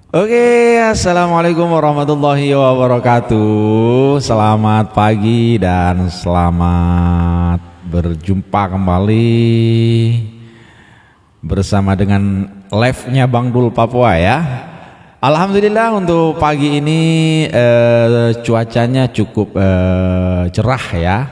Oke, assalamualaikum warahmatullahi wabarakatuh. Selamat pagi dan selamat berjumpa kembali bersama dengan live-nya Bang Dul Papua ya. Alhamdulillah untuk pagi ini cuacanya cukup cerah ya.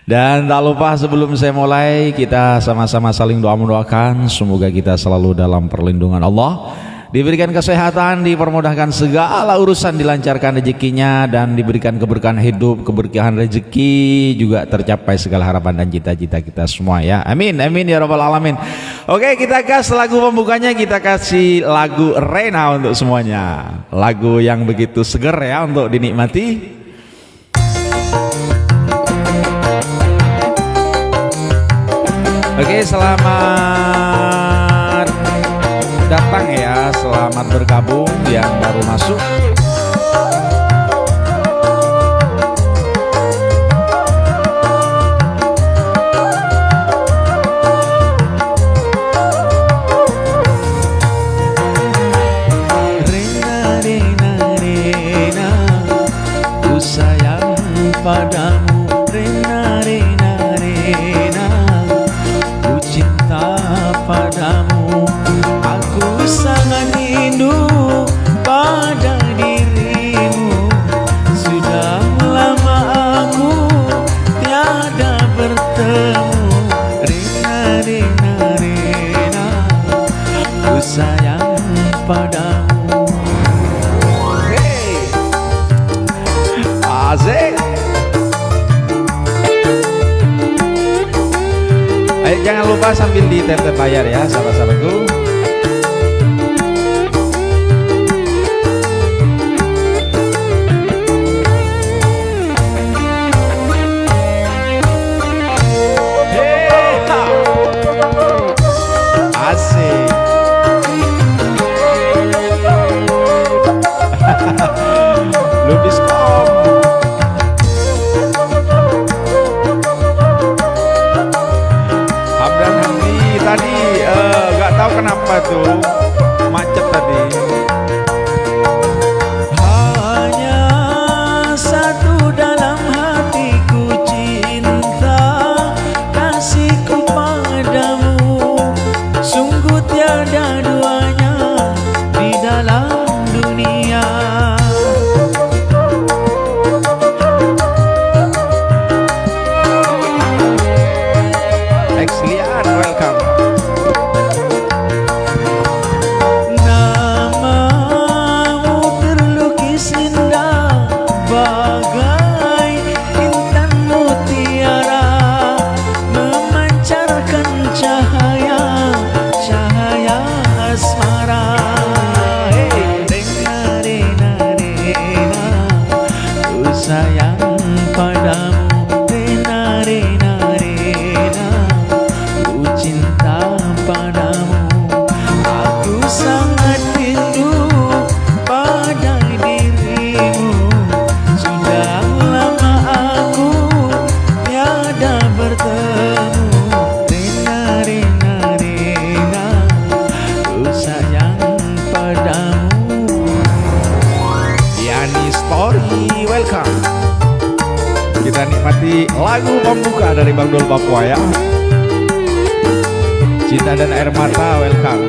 Dan tak lupa sebelum saya mulai kita sama-sama saling doa mendoakan semoga kita selalu dalam perlindungan Allah. Diberikan kesehatan, dipermudahkan segala urusan, dilancarkan rezekinya dan diberikan keberkahan hidup, keberkahan rezeki, juga tercapai segala harapan dan cita-cita kita semua ya. Amin, amin ya rabbal alamin. Oke, kita kasih lagu pembukanya, kita kasih lagu Rena untuk semuanya. Lagu yang begitu seger ya untuk dinikmati. Oke, selamat datang ya, selamat bergabung yang baru masuk. Rena, Rena, Rena, ku sayang padamu. Rena, Rena, Rena, ku cinta padamu. Aku sangat rindu pada dirimu. Sudah lama aku tiada bertemu. Rena, Rena, Rena, ku sayang padamu. Hey, asik. Ayo jangan lupa sambil di tap layar ya sahabat-sahabatku. Kenapa tuh macet tadi? Hanya satu dalam hatiku cinta kasihku padamu. Sungguh tiada duanya di dalam dunia. Excellent, welcome. Sayang padamu, Rena, Rena, Rena, ku cinta padamu. Aku sangat rindu pada dirimu. Sudah lama aku tiada bertemu. Rena, Rena, Rena, ku sayang padamu. Yani Story, welcome. Kita nikmati lagu pembuka dari Bang Dul Papua ya. Cinta dan Air Mata, welcome.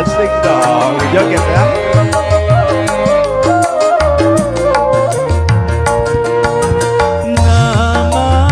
Asik dong, joget ya. Nama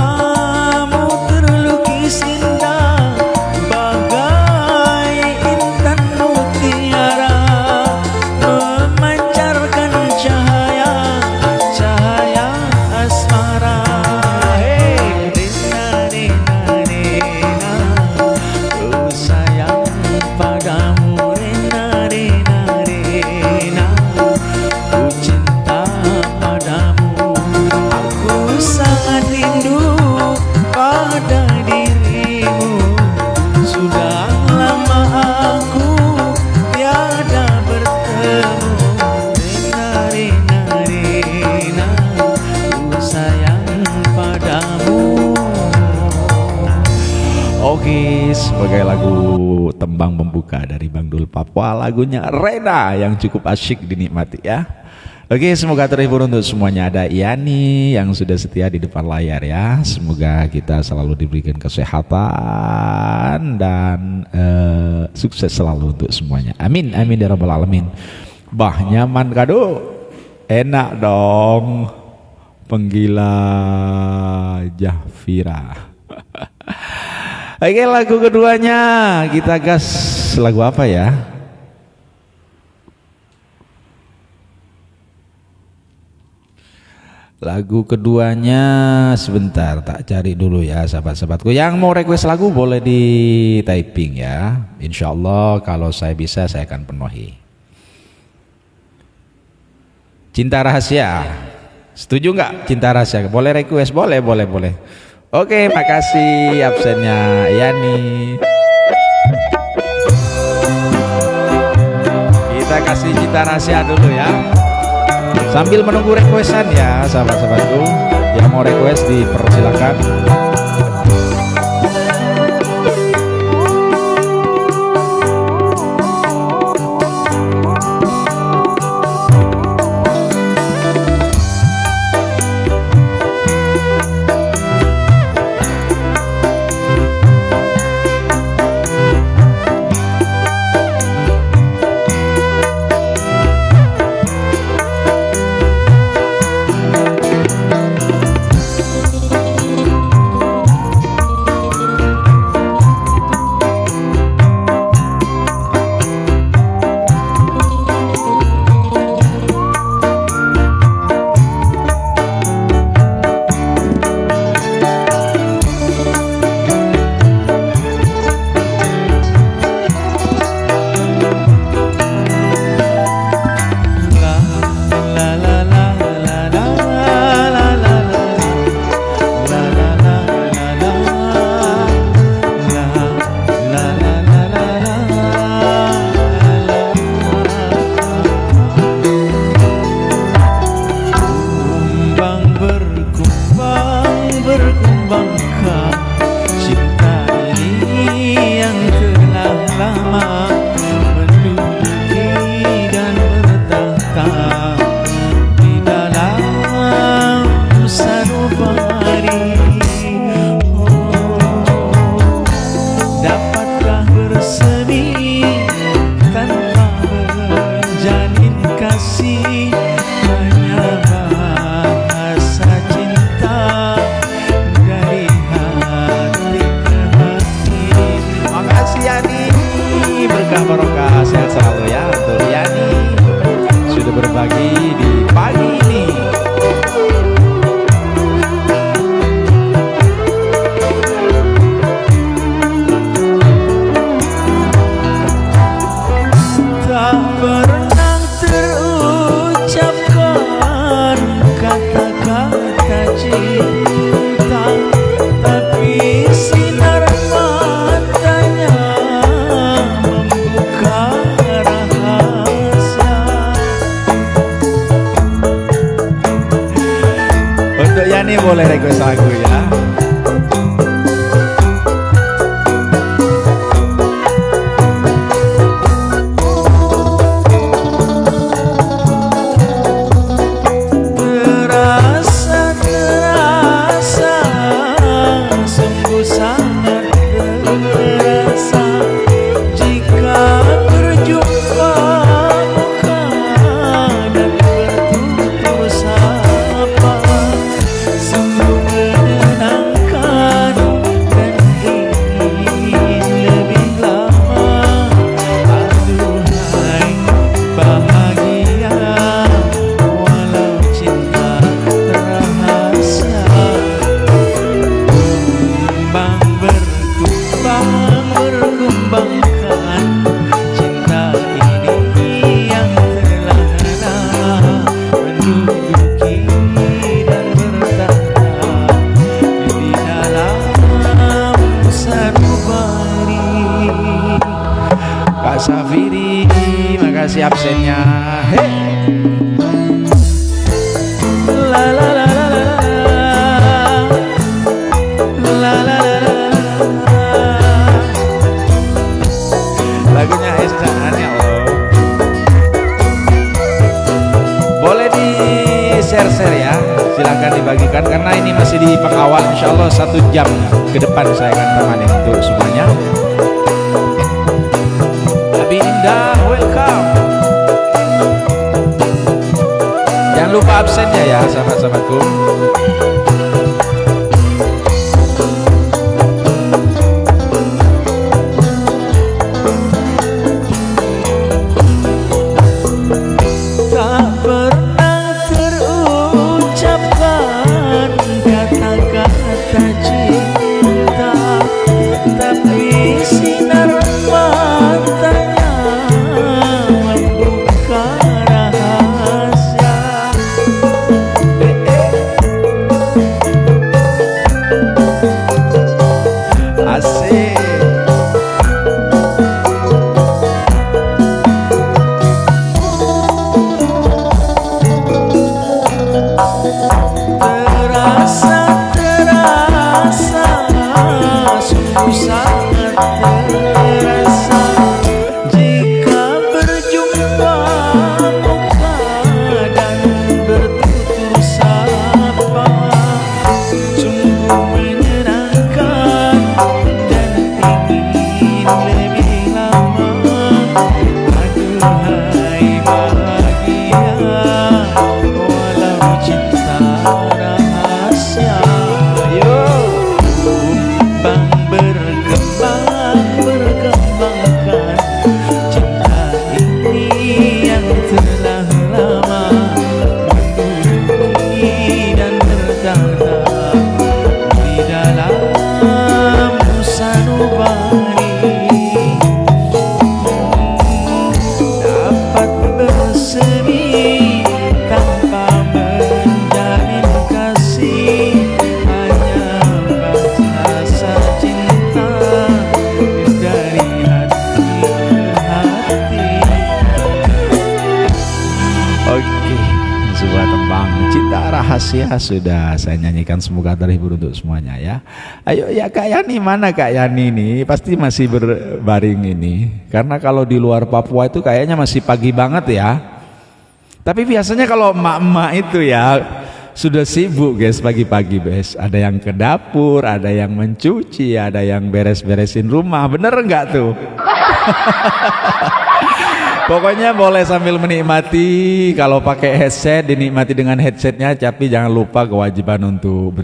sebagai lagu tembang pembuka dari Bang Dul Papua, lagunya Reda yang cukup asyik dinikmati ya. Oke, semoga terhibur untuk semuanya. Ada Yani yang sudah setia di depan layar ya. Semoga kita selalu diberikan kesehatan dan sukses selalu untuk semuanya. Amin, amin ya rabbal alamin. Bah, nyaman kado, enak dong. Penggila Jahfira. Oke, lagu keduanya kita gas. Lagu apa ya? Lagu keduanya sebentar, tak cari dulu ya sahabat-sahabatku. Yang mau request lagu boleh di typing ya. Insya Allah kalau saya bisa saya akan penuhi. Cinta Rahasia, setuju nggak? Cinta Rahasia, boleh request, boleh. Oke, makasih absennya Yani. Kita kasih Cinta Rahasia dulu ya. Sambil menunggu requestan ya sahabat-sahabatku. Yang mau request dipersilakan. Barokah, sehat selalu ya untuk Yani sudah berbagi di pagi ini. Tak pernah terucapkan kata-kata cinta, tapi sinar matanya Yani boleh request lagu ya. Terasa, sungguh sangat terasa jika berjumpa muka dan bertutur sapa. Sungguh menenangkan karena ini masih di pengawal, insya Allah 1 jam ke depan saya akan temani untuk semuanya. Lebih indah, welcome. Jangan lupa absennya ya sahabat-sahabatku. Tak pernah terucapkan kata-kata cinta, tapi sinar matanya membuka rahasia. Asik. Terasa, sungguh sangat terasa jika berjumpa muka dan bertutur sapa. Sungguh menyenangkan dan ingin lebih lama. Aduhai bahagia, walau cinta rahasia. Yo, Bang berkembangkan cinta ini yang telah lama menduduki dan tertata di dalam sanubari. Dapat bersemi tanpa menjalin kasih, hanya rasa cinta dari hati ke hati. Oke, sebuah tembang cinta rahasia sudah saya nyanyikan, semoga terhibur untuk semuanya ya. Ayo ya Kak Yani, mana Kak Yani nih? Pasti masih berbaring ini. Karena kalau di luar Papua itu kayaknya masih pagi banget ya. Tapi biasanya kalau emak-emak itu ya sudah sibuk guys pagi-pagi guys. Ada yang ke dapur, ada yang mencuci, ada yang beres-beresin rumah. Bener nggak tuh? Pokoknya boleh sambil menikmati, kalau pakai headset dinikmati dengan headsetnya, tapi jangan lupa kewajiban untuk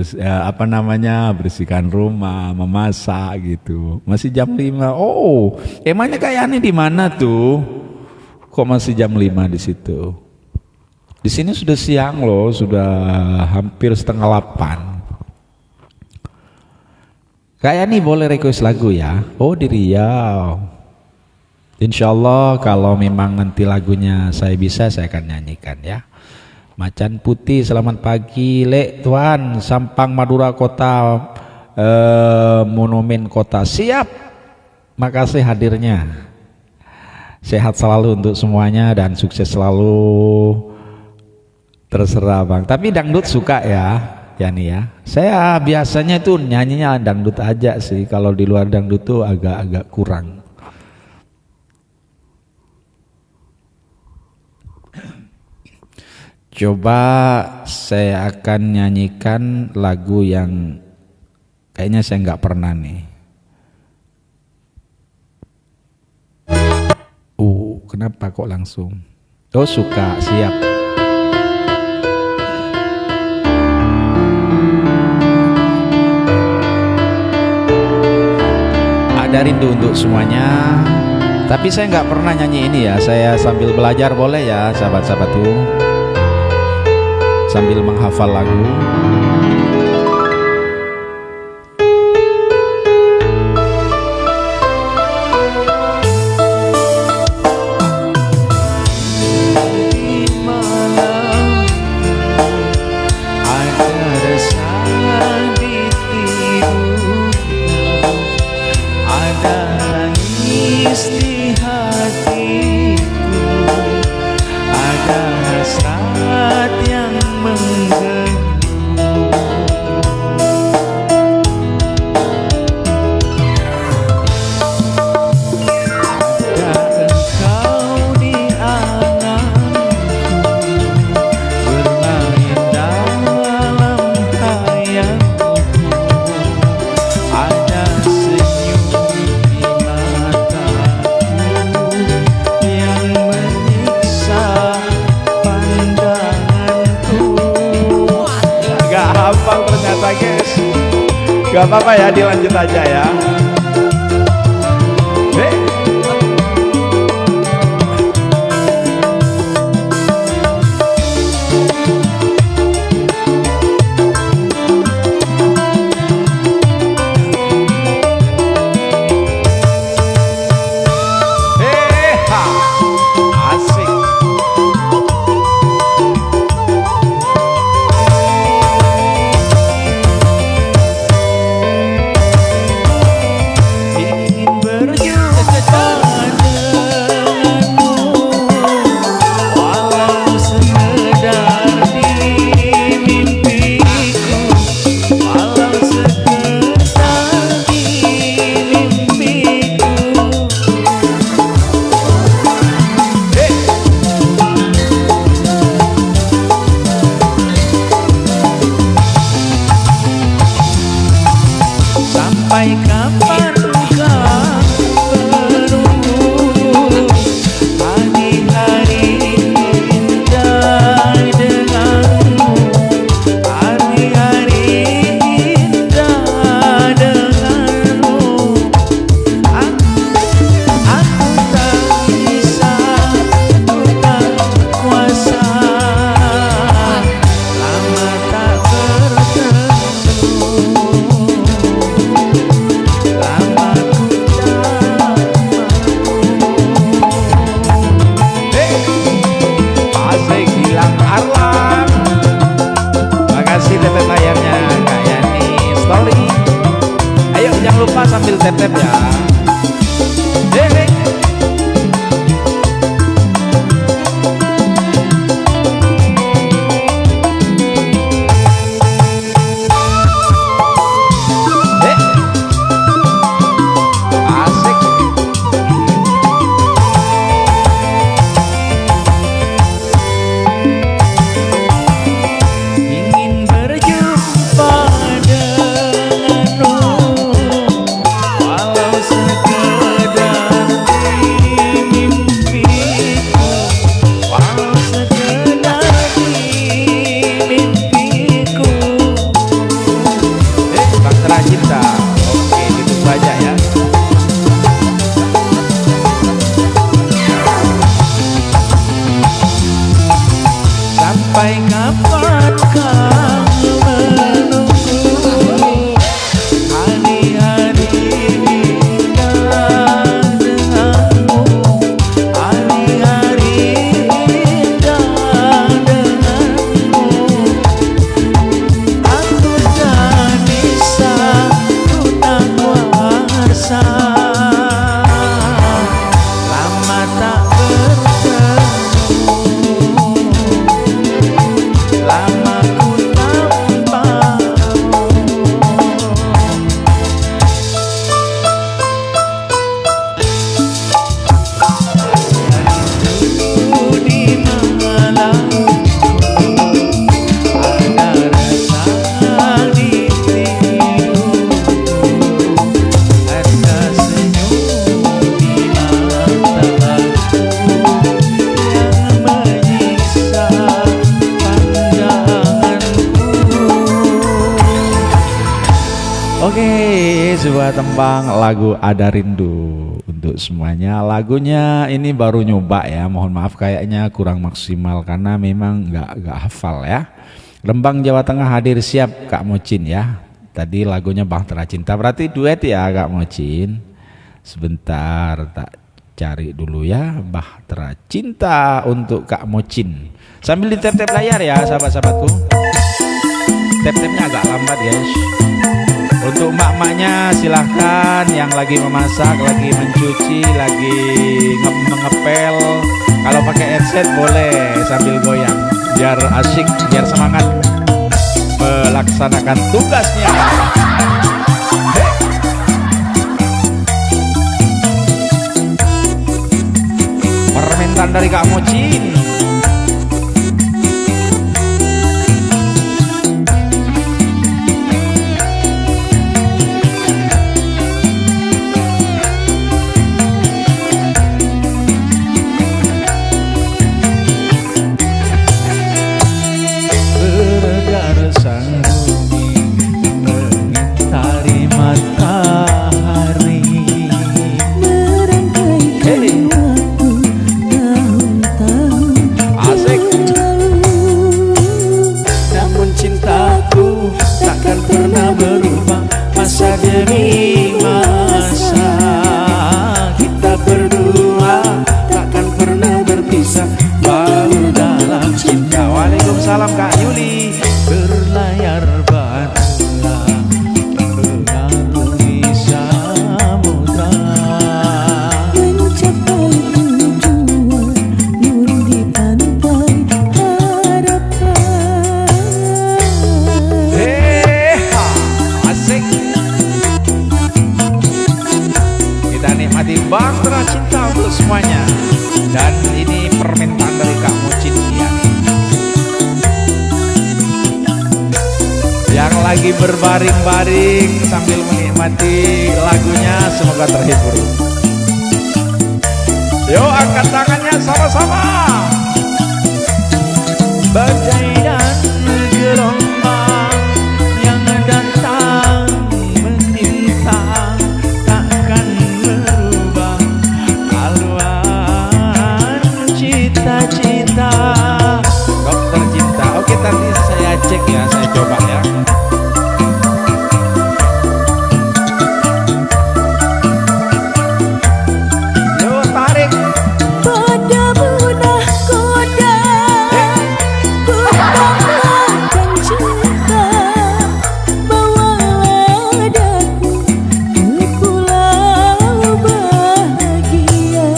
bersihkan rumah, memasak gitu. Masih jam 5. Oh, emangnya kayak ini di mana tuh? Kok masih jam 5 di situ? Di sini sudah siang loh, sudah hampir setengah 8. Kayak ini boleh request lagu ya? Oh, di Riau. Insya Allah kalau memang nanti lagunya saya bisa, saya akan nyanyikan ya. Macan Putih, selamat pagi Lek Tuan, Sampang Madura Kota, Monumen Kota. Siap, makasih hadirnya. Sehat selalu untuk semuanya dan sukses selalu. Terserah Bang, tapi dangdut suka ya Yani ya. Saya biasanya tuh nyanyinya dangdut aja sih, kalau di luar dangdut tuh agak-agak kurang. Coba saya akan nyanyikan lagu yang kayaknya saya nggak pernah nih. Kenapa kok langsung? Oh suka, siap. Ada rindu untuk semuanya. Tapi saya nggak pernah nyanyi ini ya. Saya sambil belajar boleh ya sahabat-sahabatku. Sambil menghafal lagu. Di malam ada resah di tidurku, ada nangis di hatiku, ada hasrat yang mengganggu. hafal ternyata guys. Gak apa-apa ya, dilanjut aja ya. Sampai kapan kau menunggu hari-hari indah denganmu, hari-hari indah denganmu. Aku tak bisa, aku tak kuasa, lama tak bertemu. Jangan lupa sambil tap-tap ya. Asik. Ingin berjumpa denganmu, walau sekedar di mimpiku, walau sekedar di mimpiku. Bahtera Cinta. Oke, ditunggu aja ya. Sampai kapan kau menunggu hari-hari indah denganmu, hari-hari indah denganmu. Aku tak bisa, ku tak kuasa, lama tak bertemu. Lama ku tanpamu. Di malamku ada rasa di tidurku, ada senyum di mataku yang menyiksa pandanganku. Oke, sebuah tembang lagu Ada Rindu untuk semuanya. Lagunya ini baru nyoba ya, mohon maaf kayaknya kurang maksimal karena memang nggak hafal ya. Rembang Jawa Tengah hadir siap Kak Mocin ya. Tadi lagunya Bahtera Cinta, berarti duet ya Kak Mocin. Sebentar tak cari dulu ya, Bahtera Cinta untuk Kak Mocin. Sambil di tap-tap layar ya sahabat-sahabatku. Tap-tapnya agak lambat guys. Untuk emak-emaknya silahkan, yang lagi memasak, lagi mencuci, lagi mengepel, kalau pakai headset boleh sambil goyang biar asik, biar semangat melaksanakan tugasnya. Permintaan dari Kak Mocin. Bergar sanggup lagi berbaring-baring sambil menikmati lagunya, semoga terhibur. Yuk angkat tangannya sama-sama. Badai dan gelombang yang datang menimpa takkan merubah haluan cita-cita. Dokter Cinta, oke tadi saya cek ya, saya coba ya. Yuk tarik. Pada punah koda, dan cinta, bawalah daku di pulau bahagia.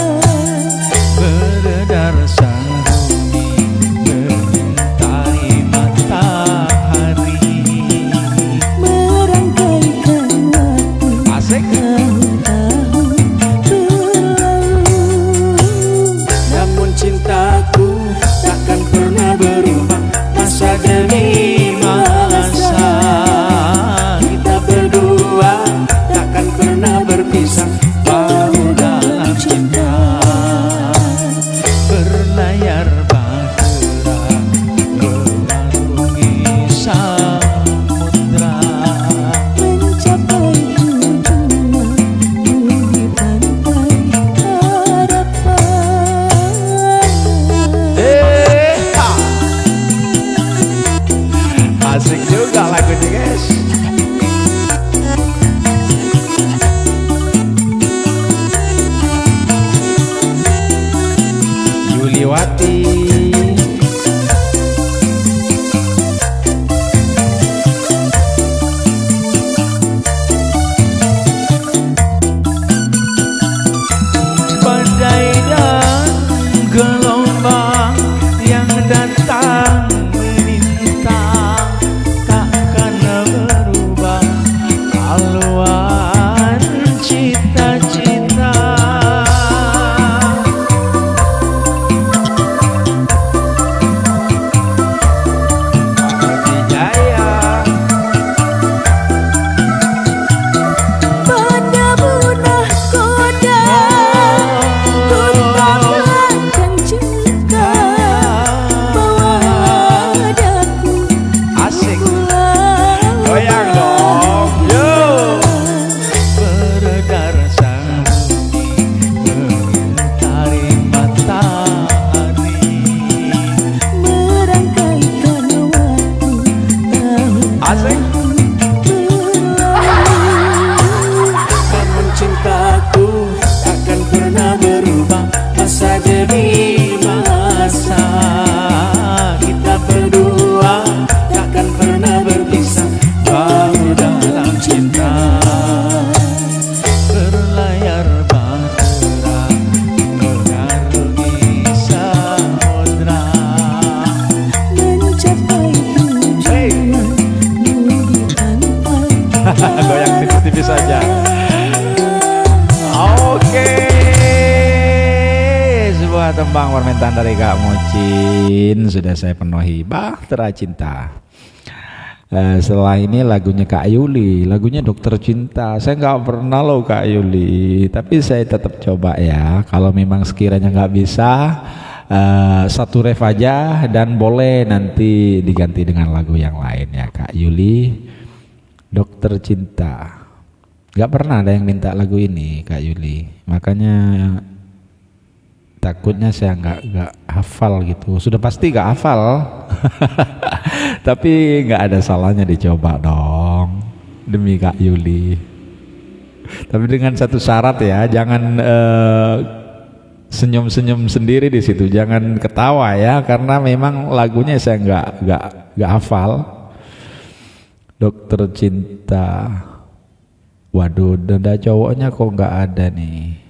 Beredar saruni mengintai matahari, Merangkaikan waktu Asik. tahun-tahun berlalu. namun cintaku takkan pernah berubah. Masa demi masa kita berdua takkan pernah berpisah. Bahu dalam cinta berlayar bahtera mewarungi samudra. Mencapai tujuan di pantai harapan. Asik juga lagunya guys. Yuliwati. Badai dan gelombang yang datang menintang takkan berubah haluan cita-cita. Jaya. Pada punah koda, tuntakan cinta, bawalah daku Asik. pulau Goyang dong. Yo. Beredar saruni mengitari matahari, merangkaikan waktu Asik. namun cintaku takkan pernah berubah. Masa demi masa kita berdua takkan pernah berpisah. Bahu dalam cinta berlayar bahtera mengarungi samudra. mencapai tujuan di pantai Goyang tipis-tipis saja. Oke, sebuah tembang permintaan dari Kak Mocin sudah saya penuhi. Bahtera Cinta. Setelah ini lagunya Kak Yuli, lagunya Dokter Cinta. Saya nggak pernah loh Kak Yuli, tapi saya tetap coba ya. Kalau memang sekiranya nggak bisa, satu ref aja dan boleh nanti diganti dengan lagu yang lain ya Kak Yuli. Dokter Cinta. Gak pernah ada yang minta lagu ini Kak Yuli, makanya takutnya saya nggak hafal gitu. Sudah pasti nggak hafal, tapi nggak ada salahnya dicoba dong demi Kak Yuli. Tapi dengan satu syarat ya, jangan senyum-senyum sendiri di situ, jangan ketawa ya, karena memang lagunya saya nggak hafal. Dokter Cinta. Waduh, dada cowoknya kok nggak ada nih.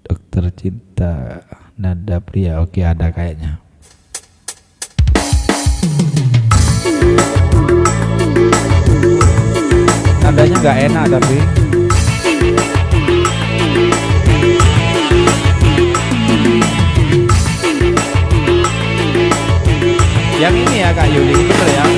Dokter Cinta, nada pria, oke ada kayaknya. Nadanya nggak enak tapi. Yang ini ya Kak Yuli, bener ya?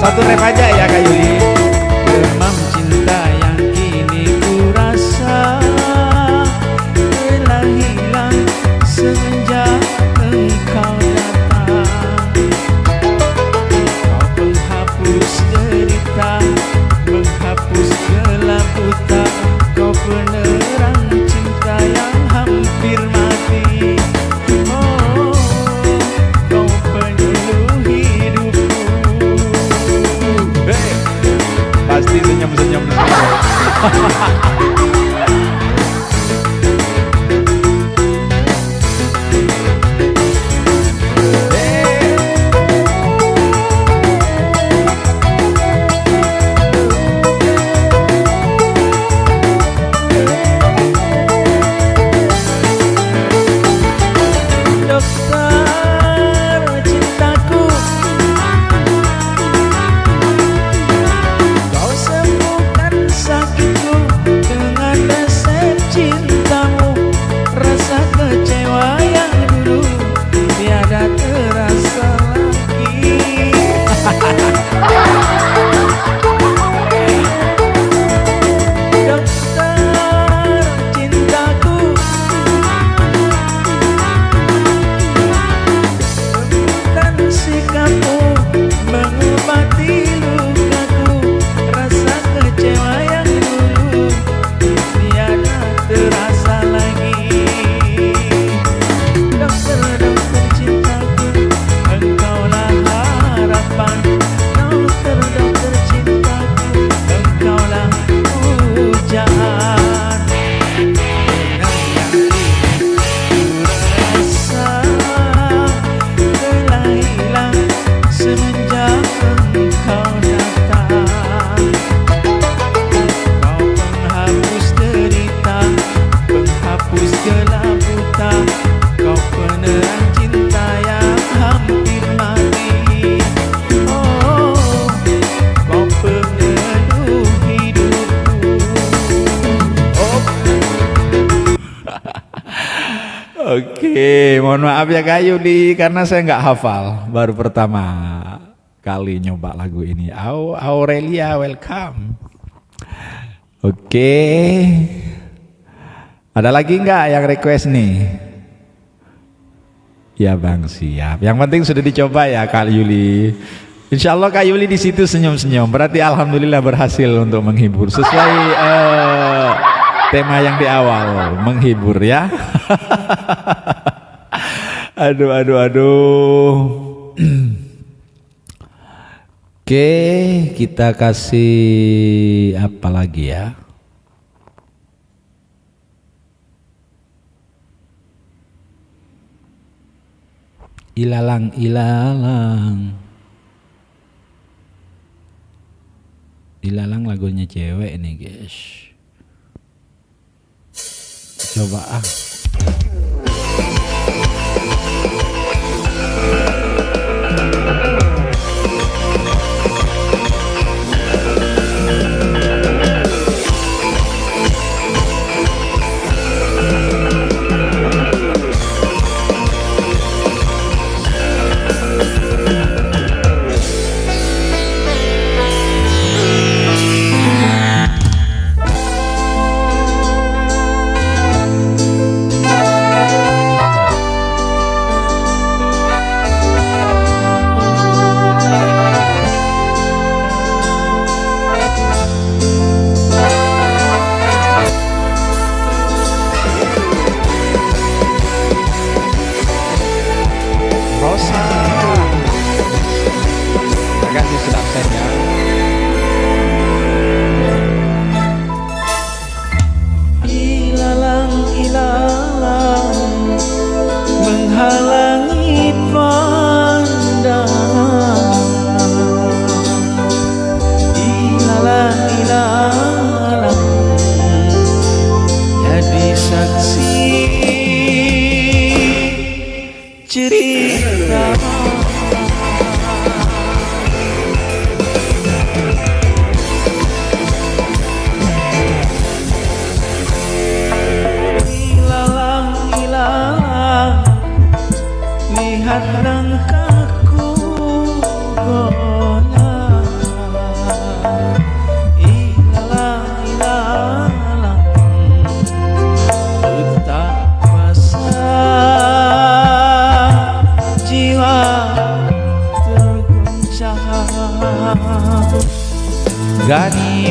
Satu rap aja ya Kak Yuli. Demam cinta yang kini ku rasa telah hilang semenjak engkau datang. Kau penghapus derita, menghapus gelap buta. Kau penerang cinta yang hampir mati. Oh, kau penyuluh hidupku. Hey, pasti senyum-senyum. Dokter cintaku, kau sembuhkan sakitku dengan resep cintamu. Rasa kecewa yang dulu tiada terasa lagi. Dokter cintaku, sembuhkan sikapmu, mengobati lukaku. Rasa kecewa yang dulu tiada terasa lagi. Dokter, dokter cintaku, engkaulah harapan. Dokter, dokter cintaku, engkaulah pujaan. Rasa telah hilang semenjak engkau datang. Kau penghapus derita, penghapus gelap buta. Kau penerang cinta yang hampir mati. Oh, kau penyuluh hidupku. Oh, Oke, mohon maaf ya Kak Yuli karena saya nggak hafal, baru pertama kali nyoba lagu ini. Aurelia, welcome. Oke, ada lagi nggak yang request nih? Ya Bang, siap. Yang penting sudah dicoba ya Kak Yuli. Insya Allah Kak Yuli di situ senyum-senyum. Berarti alhamdulillah berhasil untuk menghibur sesuai tema yang di awal, menghibur ya. Aduh, aduh, aduh. Oke, kita kasih apa lagi ya? Ilalang, ilalang. Ilalang lagunya cewek nih guys. Coba ah.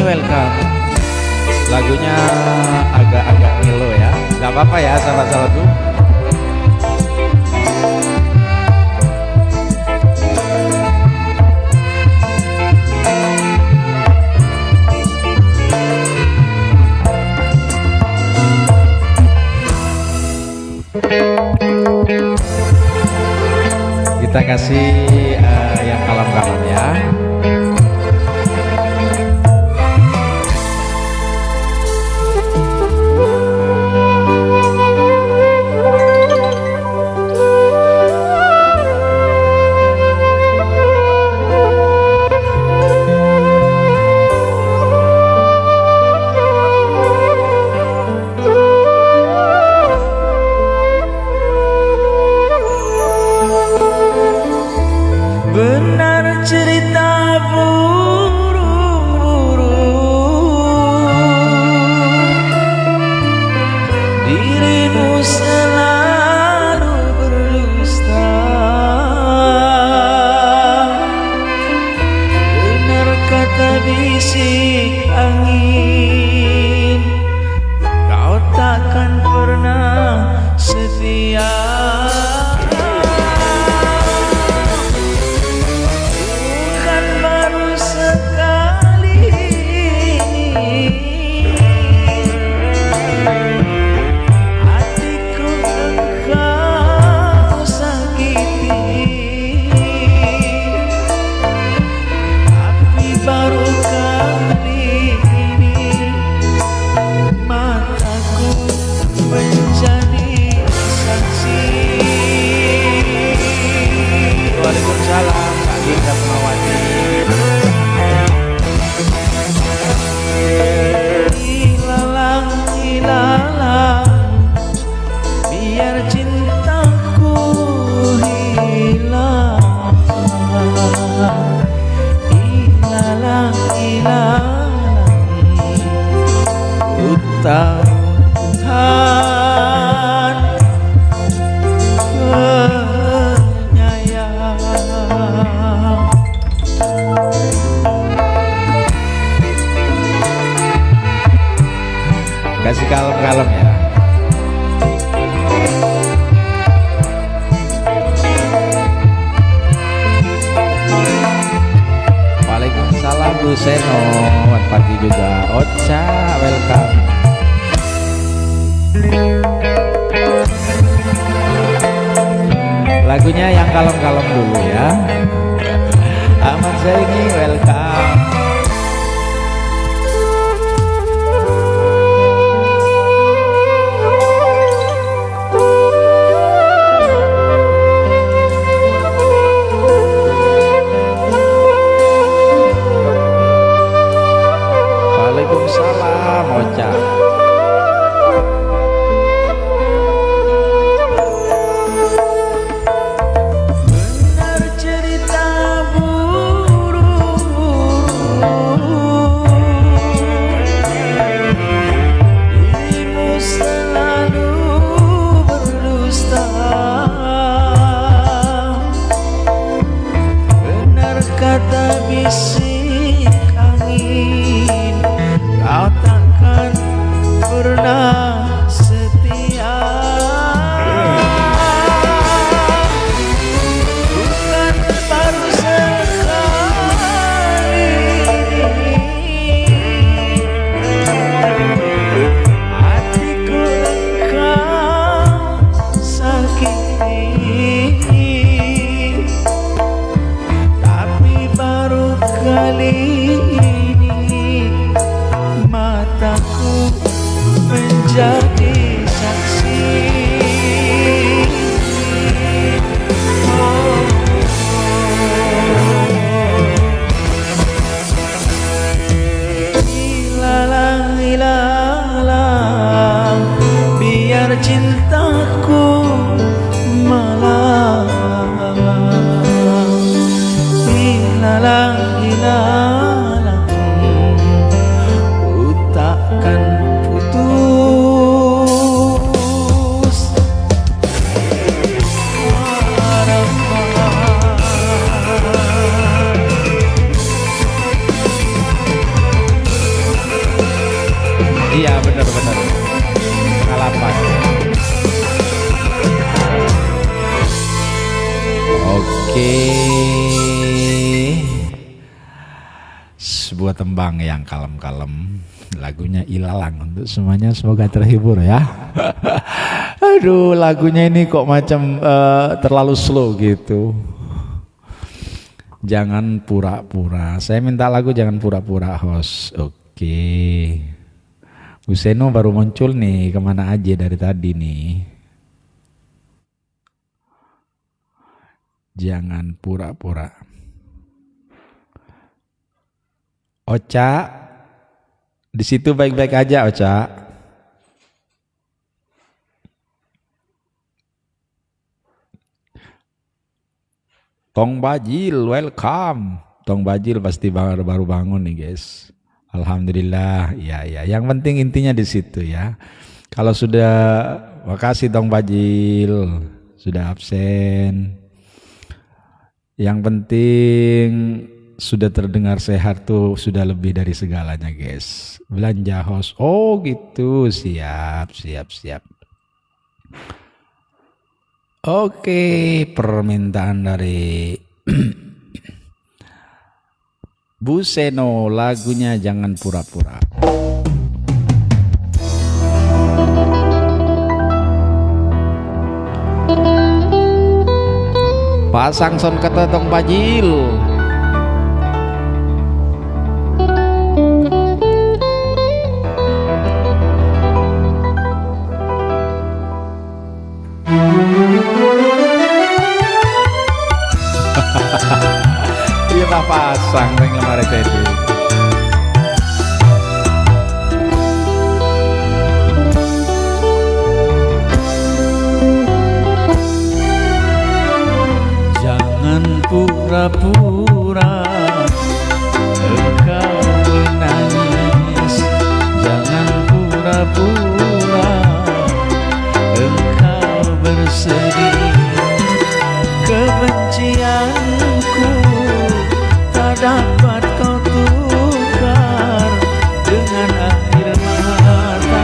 welcome. Lagunya agak-agak melo ya. Gak apa-apa ya sahabat-sahabatku. Kita kasih yang kalem-kalem ya. Benar cerita burung-burung, dirimu selalu berdusta. Benar kata bisik angin, kau takkan pernah setia. Waalaikumsalam Kak Ginda Purnawati. Ilalang, ilalang, biar cintaku hilang. Ilalang, ilalang, ku tahu Tuhan penyayang. Kasih kalem-kalem ya. Waalaikumsalam Bu Seno. Selamat pagi juga Ocha, welcome. Lagunya yang kalem-kalem dulu ya. Ahmad Zaini, welcome. Waalaikumsalam Ocha. Benar cerita burung-burung, dirimu selalu berdusta. Benar kata bisik angin, kau takkan pernah setia. Bukan baru sekali hatiku engkau sakiti, tapi baru kali ini mataku menjadi saksi. Oh, ilalang, ilalang, biar cintaku malang. Ilalang, ilalang, ku takkan putus Iya benar-benar pengalaman. Oke, sebuah tembang yang kalem-kalem, lagunya Ilalang untuk semuanya, semoga terhibur ya. Aduh, lagunya ini kok macam terlalu slow gitu. Jangan pura-pura. Saya minta lagu Jangan Pura-pura, host. Oke. Bu Seno baru muncul nih, kemana aja dari tadi nih? Jangan pura-pura. Ocha, di situ baik-baik aja, Ocha. Tong Bajil, welcome. Tong Bajil pasti baru bangun nih, guys. Alhamdulillah, ya. Yang penting intinya di situ ya. Kalau sudah, makasih Tong Bajil, sudah absen. Yang penting sudah terdengar sehat tuh sudah lebih dari segalanya, guys. Belanja host, oh gitu, siap. Oke, permintaan dari Bu Seno, lagunya Jangan Pura-pura. Pasang sound kata Tong Bajil. Iya tak pasang neng lemari tadi. Jangan pura-pura engkau menangis. Jangan pura-pura engkau bersedih. Kebencianku tak dapat kau tukar dengan air mata.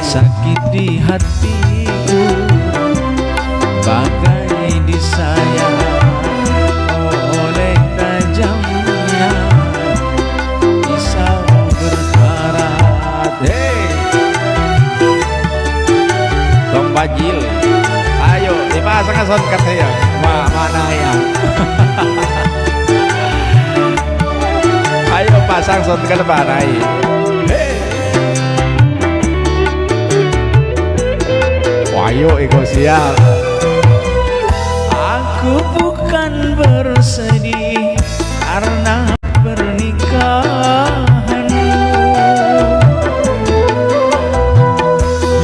Sakit di hatiku bagai disayang oleh tajamnya pisau berkarat. Hey, Tong Bajil, ayo dipasang sound kata ya. Mana ya? Ayo pasang sound kata mana ya? Ayo ego siap. Aku bukan bersedih karena pernikahanmu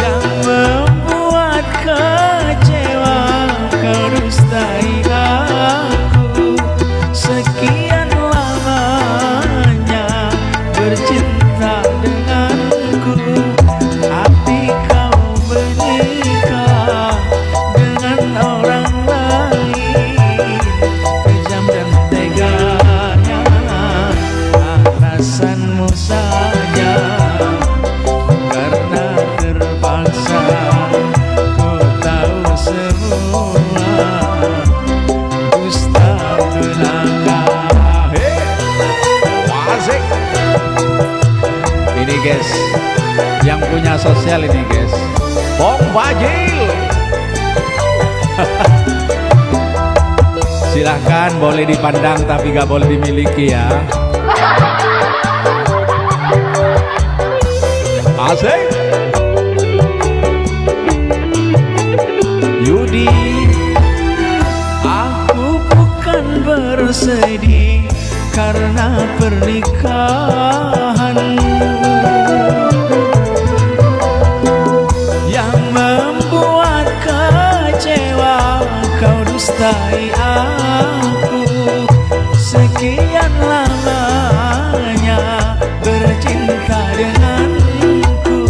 yang membuat kecewa. Kau dustai aku, sekian lamanya bercinta denganku, tapi kau menikah dengan orang lain. Kejam dan teganya alasanmu saja, karena terpaksa. Ku tahu semua dusta belaka. Asik. Ini guys, yang punya sosial ini guys, Tong Bajil. Silahkan boleh dipandang tapi gak boleh dimiliki ya. Asik. Yudi, aku bukan bersedih karena pernikahanmu yang membuat kecewa. Kau dustai aku, sekian lamanya bercinta denganku,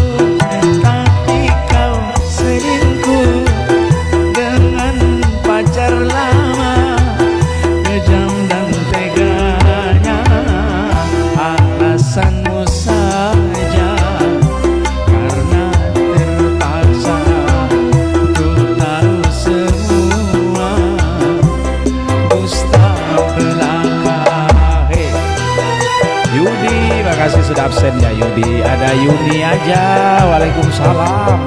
absen ya Yudi. Ada Yuni aja. Waalaikumsalam.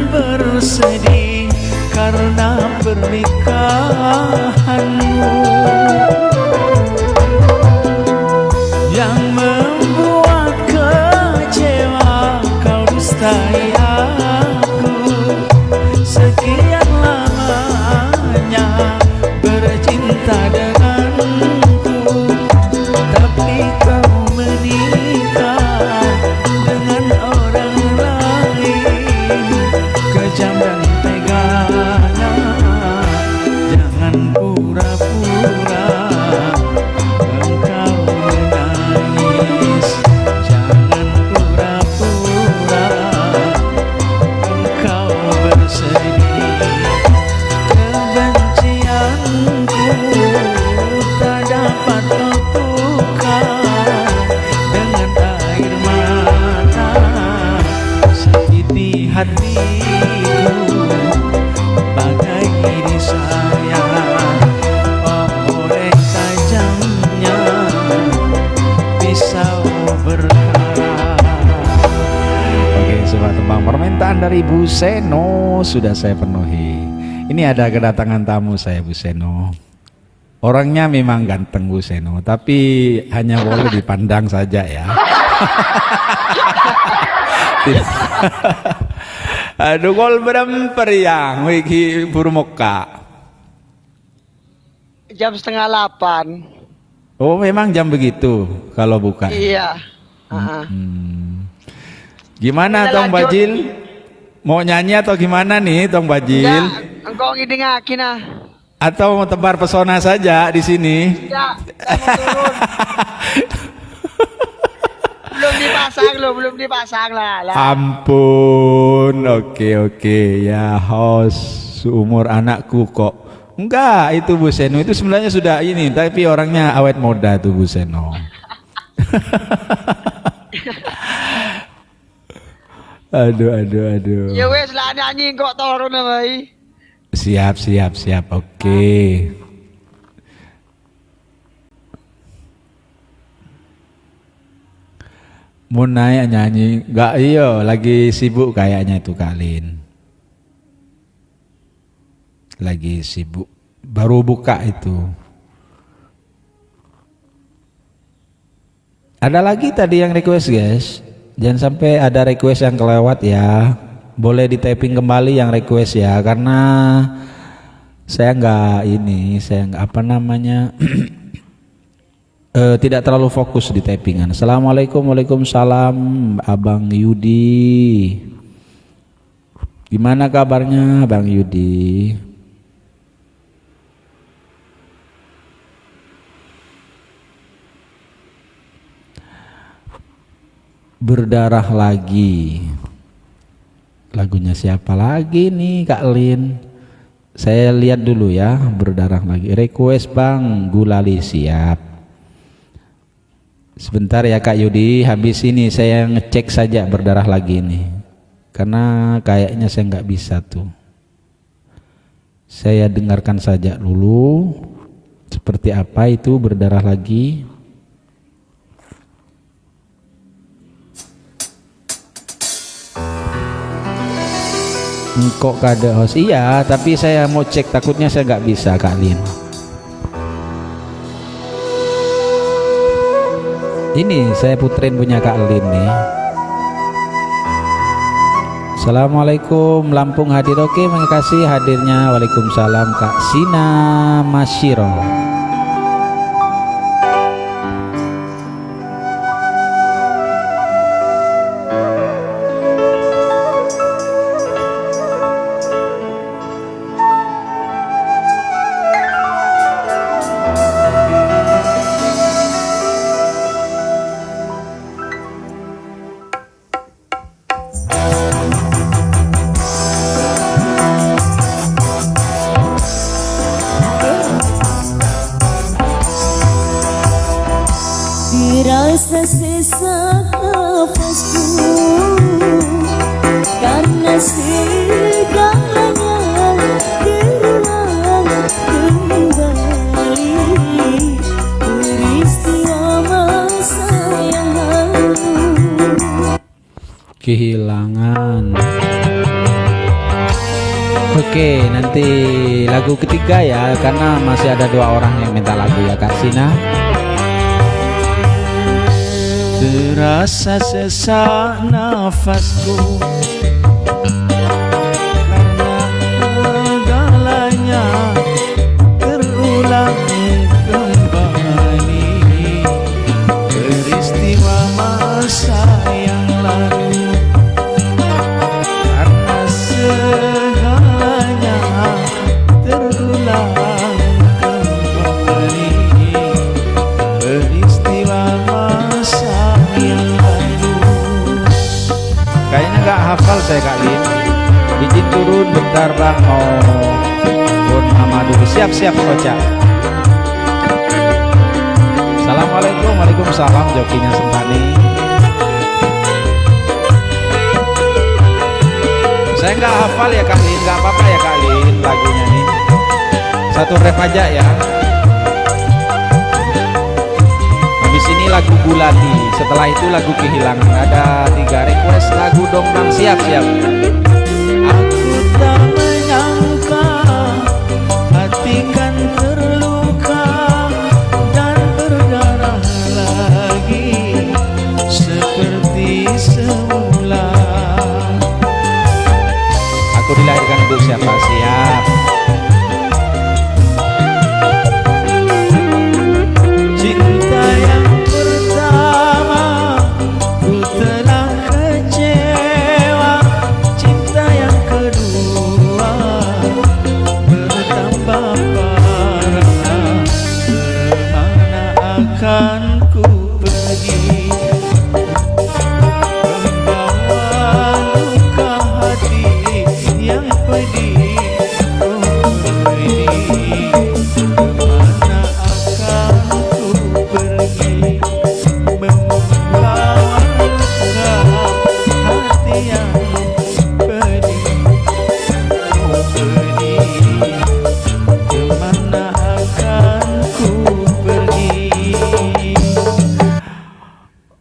Bersedih karena pernikahanmu yang membuat kecewa. Kau dustai aku sekian lamanya bercinta denganku, tapi kau menikah dengan orang lain. Kejam dan teganya, jangan pura-pura engkau menangis. Jangan pura-pura engkau bersedih. Kebencianku tak dapat kau tukar dengan air mata. Sakiti hatiku bagai disayang oleh tajamnya pisau berharap. Oke, sebuah tembang permintaan dari Bu Seno sudah saya penuhi. Ini ada kedatangan tamu saya, Bu Seno. Orangnya memang ganteng Bu Seno, tapi hanya boleh dipandang saja ya. Aduh, gol beremper yang wiki Purmoka. Jam 7:30. Oh, memang jam begitu kalau buka. Iya. Gimana Kita Tong lanjut. Bajil? Mau nyanyi atau gimana nih Tong Bajil? Enggak, engkau ngidengakin ah. Atau mau tebar pesona saja di sini? Enggak, kita mau turun. Belum dipasang lah. Ampun, oke ya host seumur anakku kok. Enggak, itu Bu Seno itu sebenarnya sudah ini, tapi orangnya awet muda tuh Bu Seno. Aduh. Ya wes lah nyanyi kok turun mai. Siap, oke. Mau naik nyanyi, enggak iya, lagi sibuk kayaknya itu Kalin. Lagi sibuk, baru buka itu. Ada lagi tadi yang request guys, jangan sampai ada request yang kelewat ya. Boleh di typing kembali yang request ya, karena saya nggak apa namanya tidak terlalu fokus di typingan. Assalamualaikum, waalaikumsalam Abang Yudi. Gimana kabarnya Bang Yudi? Berdarah lagi. Lagunya siapa lagi nih Kak Lin? Saya lihat dulu ya, berdarah lagi. Request Bang Gulali, siap. Sebentar ya Kak Yudi, habis ini saya ngecek saja berdarah lagi nih. Karena kayaknya saya nggak bisa tuh. Saya dengarkan saja dulu seperti apa itu berdarah lagi. Kok kada host? Iya, tapi saya mau cek, takutnya saya nggak bisa Kak Lin. Ini saya puterin punya Kak Lin nih. Assalamualaikum, Lampung hadir. Oke, makasih hadirnya. Waalaikumsalam Kak Sina Masyiro. Terasa-sesa nafasku karena segalanya terulang kembali peristiwa masa yang lalu. Kehilangan. Oke, nanti lagu ketiga ya, karena masih ada 2 orang yang minta lagu ya Kak Sina. Terasa sesak nafasku karena segalanya terulang kembali peristiwa masa yang lalu karena segalanya terulang kembali peristiwa masa yang lalu. Kayaknya nggak hafal saya Kak Lin. Izin turun bentar Bang, mau pun nama dulu. Siap-siap Kocak. Assalamualaikum. Waalaikumsalam. Jokinya Sentani. Saya nggak hafal ya Kak Lin, nggak apa-apa ya Kak Lin lagunya nih. Satu ref aja ya. Habis ini lagu Gulati, setelah itu lagu Kehilangan. Ada 3 request lagu dongeng. Siap-siap. Aku tak menyangka hati kan terluka dan berdarah lagi seperti semula. Aku dilahirkan untuk siapa? Siap. Cinta yang pertama ku telah kecewa, cinta yang kedua bertambah parah. Kemana akan ku pergi, membawa luka hati yang pedih. Oh pedih, kemana akan ku pergi, membawa luka hati yang pedih. Oh pedih, kemana akan ku pergi.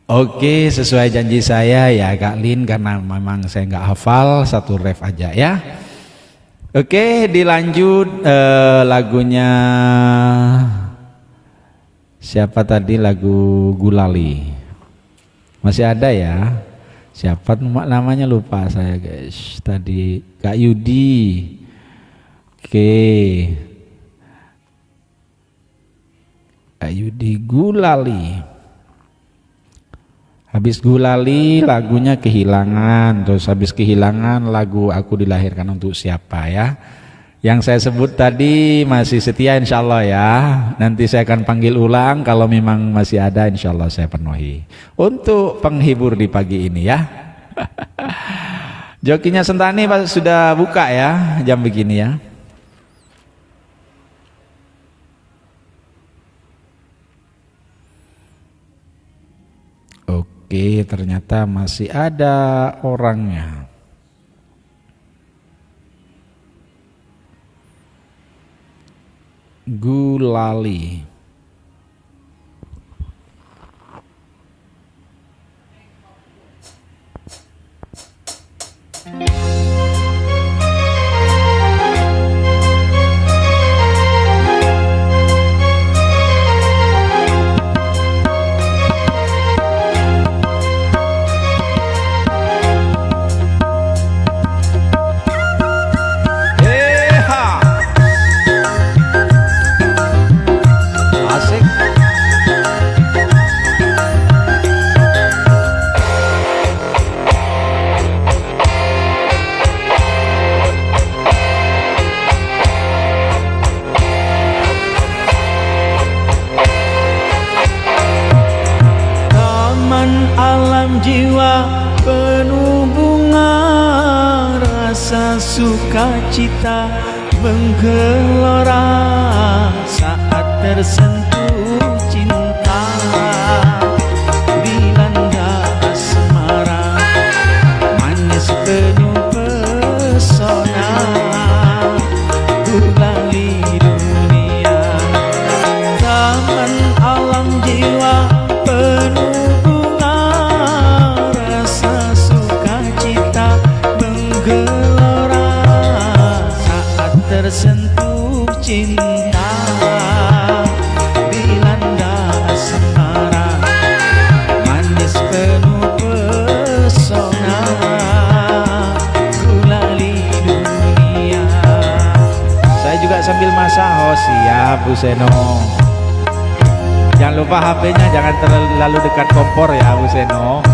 Oke, sesuai janji saya ya Kak Lin, karena memang saya nggak hafal, satu ref aja ya. Oke, dilanjut lagunya siapa tadi, lagu Gulali. Masih ada ya? Siapa namanya, lupa saya guys. Tadi Kak Yudi. Oke. Kak Yudi Gulali. Habis Gulali lagunya Kehilangan, terus habis Kehilangan lagu Aku Dilahirkan Untuk Siapa ya. Yang saya sebut tadi masih setia insya Allah ya. Nanti saya akan panggil ulang kalau memang masih ada, insya Allah saya penuhi. Untuk penghibur di pagi ini ya. Jokinya Sentani sudah buka ya jam begini ya. Oke, ternyata masih ada orangnya. Gulali. Alam jiwa penuh bunga, rasa sukacita menggelora saat tersentuh cinta. ya Bu Seno. Jangan lupa HP-nya jangan terlalu dekat kompor ya Bu Seno.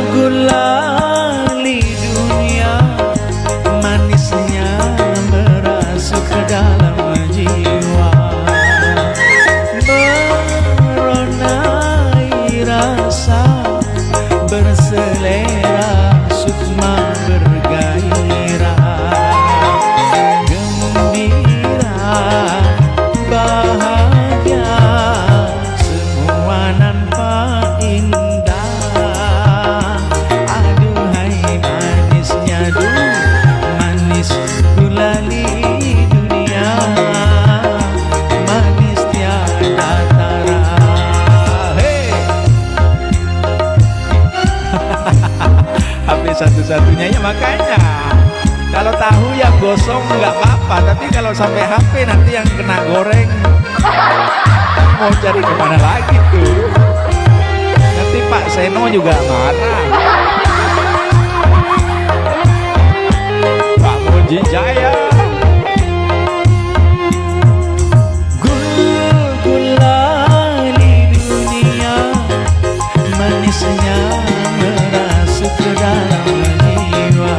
Gulali dunia, manisnya merasuk ke dalam jiwa, meronai rasa berselera sukma bergairah, gembira bahagia semua nampak indah. Aduhai manisnya manis gulali dunia, manis tiada tara. Hey. HP satu-satunya ya, makanya kalau tahu yang gosong nggak apa-apa, tapi kalau sampai HP nanti yang kena goreng mau cari kemana lagi tuh? Nanti Pak Seno juga marah. Pak Muji Jaya. Gulali dunia, manisnya merasuk ke dalam jiwa,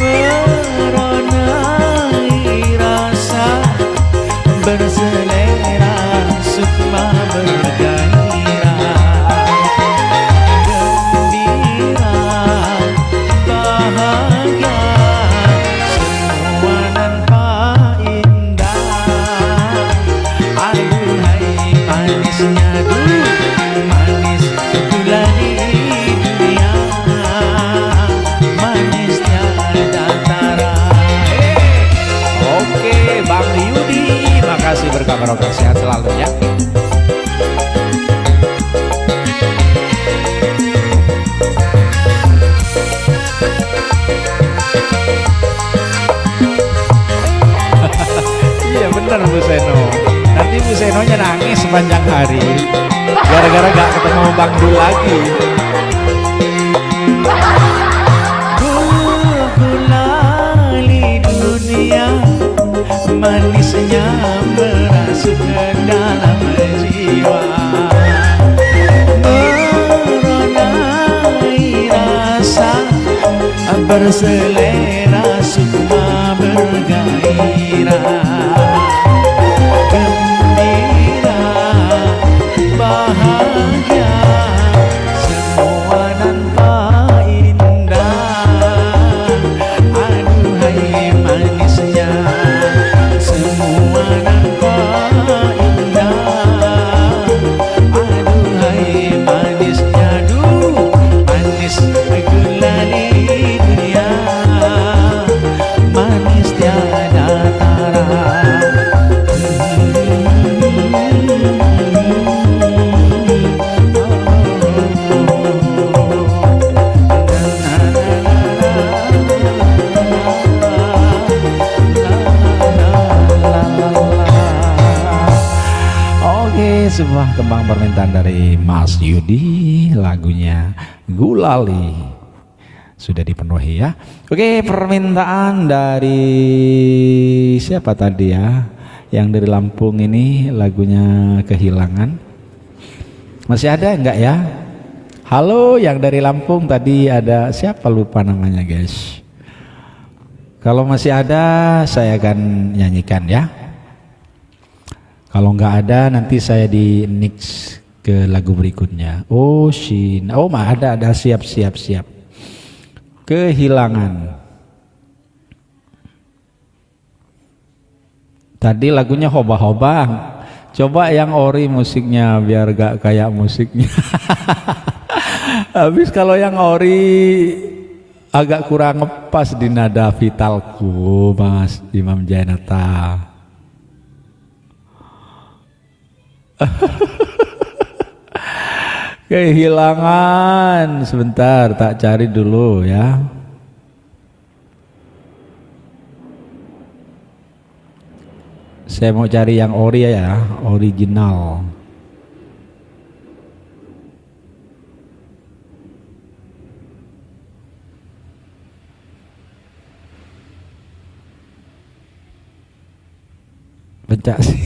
meronai rasa berselera sukma bergairah, gembira bahagia semua nampak indah. Aduhai manisnya manis gulali dunia, manis tiada tara. Oke Bang Yudi, makasih berkabar oke, sehat selalu ya. Iya bener Bu Seno, nanti Bu Senonya nangis sepanjang hari gara-gara gak ketemu Bang Dul lagi. Gulali dunia, manisnya merasuk ke dalam jiwa, meronai rasa berselera sukma bergairah, gembira bahagia semua nampak indah. Aduhai manisnya semua nampak indah. Aduhai manisnya manis gulali dunia, manis tiada tara. Oke, sebuah tembang permintaan dari Mas Yudi, lagunya Gulali sudah dipenuhi ya. Oke, permintaan dari siapa tadi ya? Yang dari Lampung ini lagunya Kehilangan. Masih ada enggak ya? Halo, yang dari Lampung tadi ada siapa, lupa namanya guys. Kalau masih ada saya akan nyanyikan ya. Kalau nggak ada nanti saya di mix ke lagu berikutnya. Oh ada siap. Kehilangan. Tadi lagunya Hoba-Hoba. Coba yang ori musiknya biar gak kayak musiknya. Habis kalau yang ori agak kurang ngepas di nada vitalku, Mas Imam Jainata. Kehilangan, sebentar tak cari dulu ya. Saya mau cari yang ori ya, original. Pencak sih.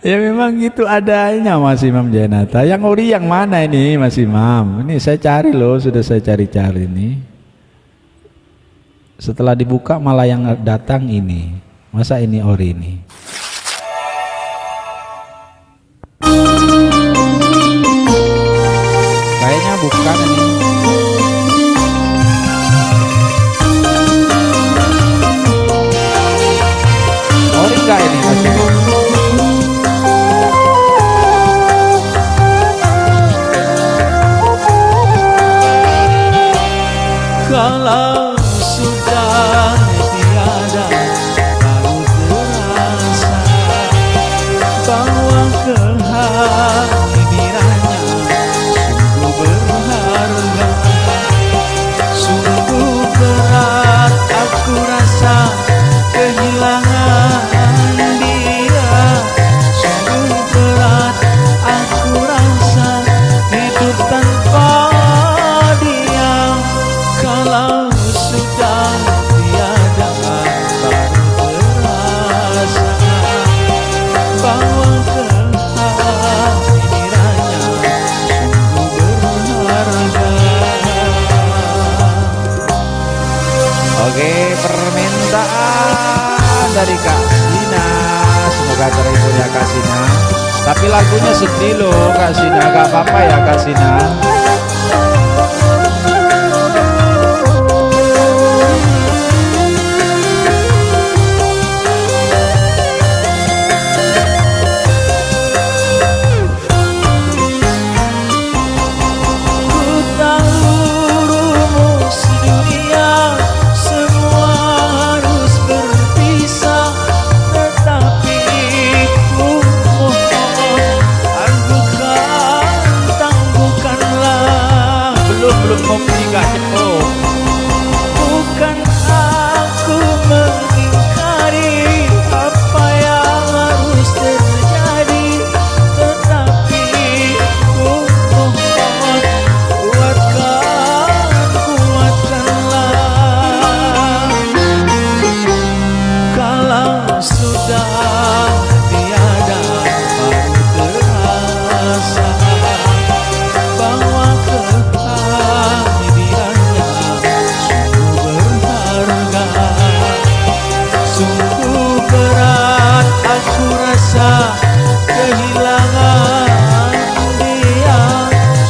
Ya memang gitu adanya Mas Imam Jayanata. Yang ori yang mana ini Mas Imam? Ini saya cari loh, sudah saya cari-cari nih. Setelah dibuka malah yang datang ini. Masa ini ori ini? Kayaknya bukan ini. Ori enggak ini Mas Imam? Kalau sudah tiada baru terasa bahwa kehadirannya sungguh berharga. Sungguh berat aku rasa kehilangan dia. Sungguh berat aku rasa hidup tanpa dia. Kalau sudah tiada baru terasa bahwa kehadirannya sungguh berharga. Oke, permintaan dari Kak Sina, semoga terhibur ya Kak Sina. Tapi lagunya sedih loh Kak Sina, gak apa-apa ya Kak Sina. Ku tahu rumus dunia semua harus berpisah, tetapi ku mohon tangguhkanlah. Belum kopi gak cukup. Bukan aku mengingkari apa yang harus terjadi, tetapi ku mohon kuatkanlah. Kalau sudah tiada baru terasa bahwa kehadirannya sungguh berharga. Sungguh berat aku rasa kehilangan dia.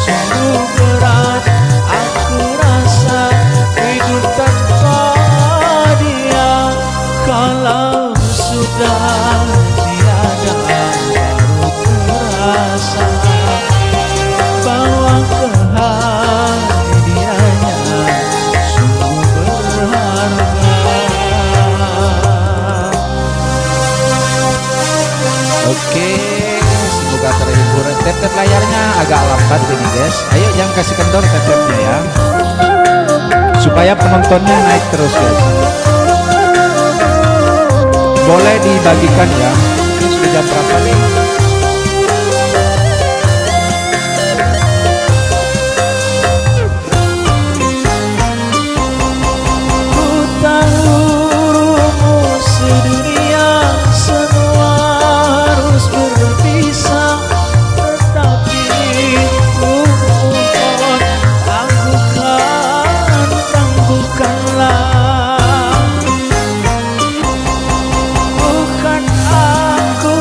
Sungguh berat aku rasa hidup tanpa dia. Kalau sudah tiada baru terasa bahwa kehadirannya sungguh berharga. Oke, semoga terhibur. Tap-tap layarnya agak lambat ini guys. Ayo yang kasih kendor tap-tapnya ya, supaya penontonnya naik terus guys. Boleh dibagikan ya. Ini sudah jam berapa nih? Ku tahu rumus dunia semua harus berpisah, tetapi ku mohon tangguhkanlah. Bukan aku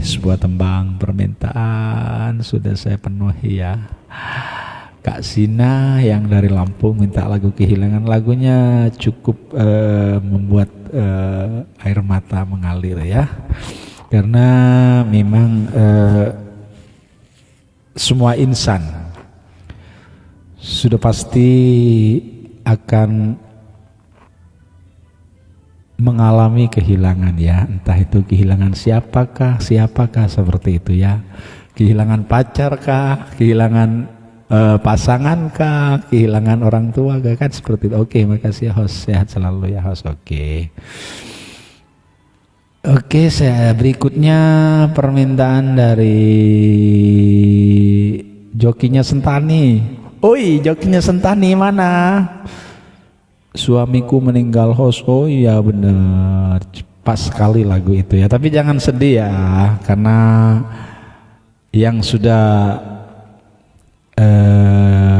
sebuah tembang permintaan sudah saya penuhi ya. Kak Sina yang dari Lampung minta lagu Kehilangan. Lagunya cukup membuat air mata mengalir ya. Karena memang semua insan sudah pasti akan mengalami kehilangan ya, entah itu kehilangan siapakah seperti itu ya, kehilangan pacar kah, kehilangan pasangan kah, kehilangan orang tua kah, kan seperti itu. Oke, makasih ya host, sehat selalu ya host. Oke, saya berikutnya permintaan dari jokinya Sentani. Oi, jokinya Sentani mana? Suamiku meninggal host. Oh iya bener, pas sekali lagu itu ya. Tapi jangan sedih ya, karena yang sudah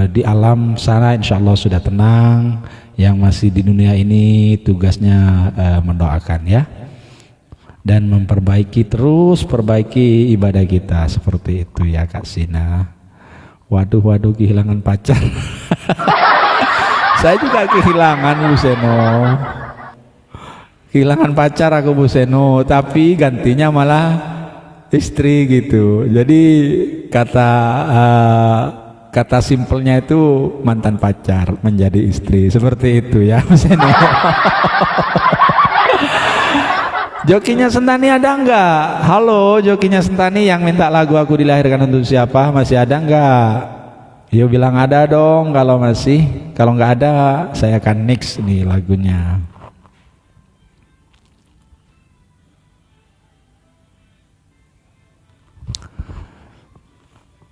di alam sana insya Allah sudah tenang. Yang masih di dunia ini tugasnya mendoakan ya, dan terus perbaiki ibadah kita seperti itu ya Kak Sina. Waduh kehilangan pacar. Saya juga kehilangan Bu Seno. Kehilangan pacar aku Bu Seno, tapi gantinya malah istri gitu. Jadi kata simpelnya itu mantan pacar menjadi istri. Seperti itu ya Bu Seno. Jokinya Sentani ada enggak? Halo jokinya Sentani yang minta lagu Aku Dilahirkan Untuk Siapa, masih ada enggak? Yo bilang ada dong kalau masih. Kalau enggak ada saya akan next nih lagunya.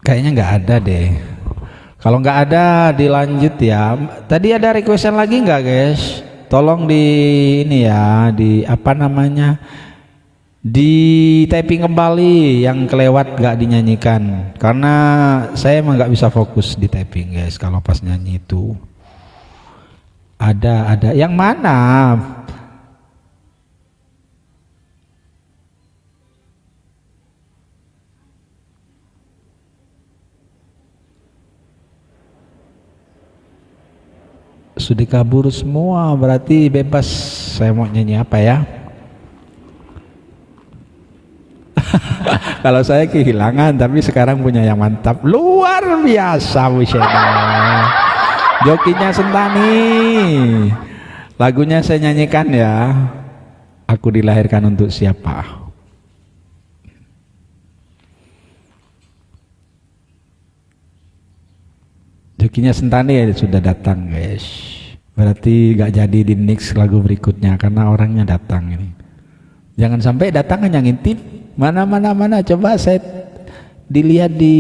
Kayaknya enggak ada deh. Kalau enggak ada dilanjut ya. Tadi ada requestan lagi enggak guys? Tolong di ini ya, di apa namanya, di typing kembali yang kelewat gak dinyanyikan, karena saya emang gak bisa fokus di typing guys kalau pas nyanyi itu. Ada yang mana? Sudah kabur semua, berarti bebas saya mau nyanyi apa ya. Kalau saya kehilangan tapi sekarang punya yang mantap, luar biasa Bu Shena. Jokinya Sentani, lagunya saya nyanyikan ya, Aku Dilahirkan Untuk Siapa. Jokinya Sentani ya sudah datang guys. Berarti gak jadi di next lagu berikutnya karena orangnya datang ini. Jangan sampai datang hanya ngintip. Mana coba saya dilihat di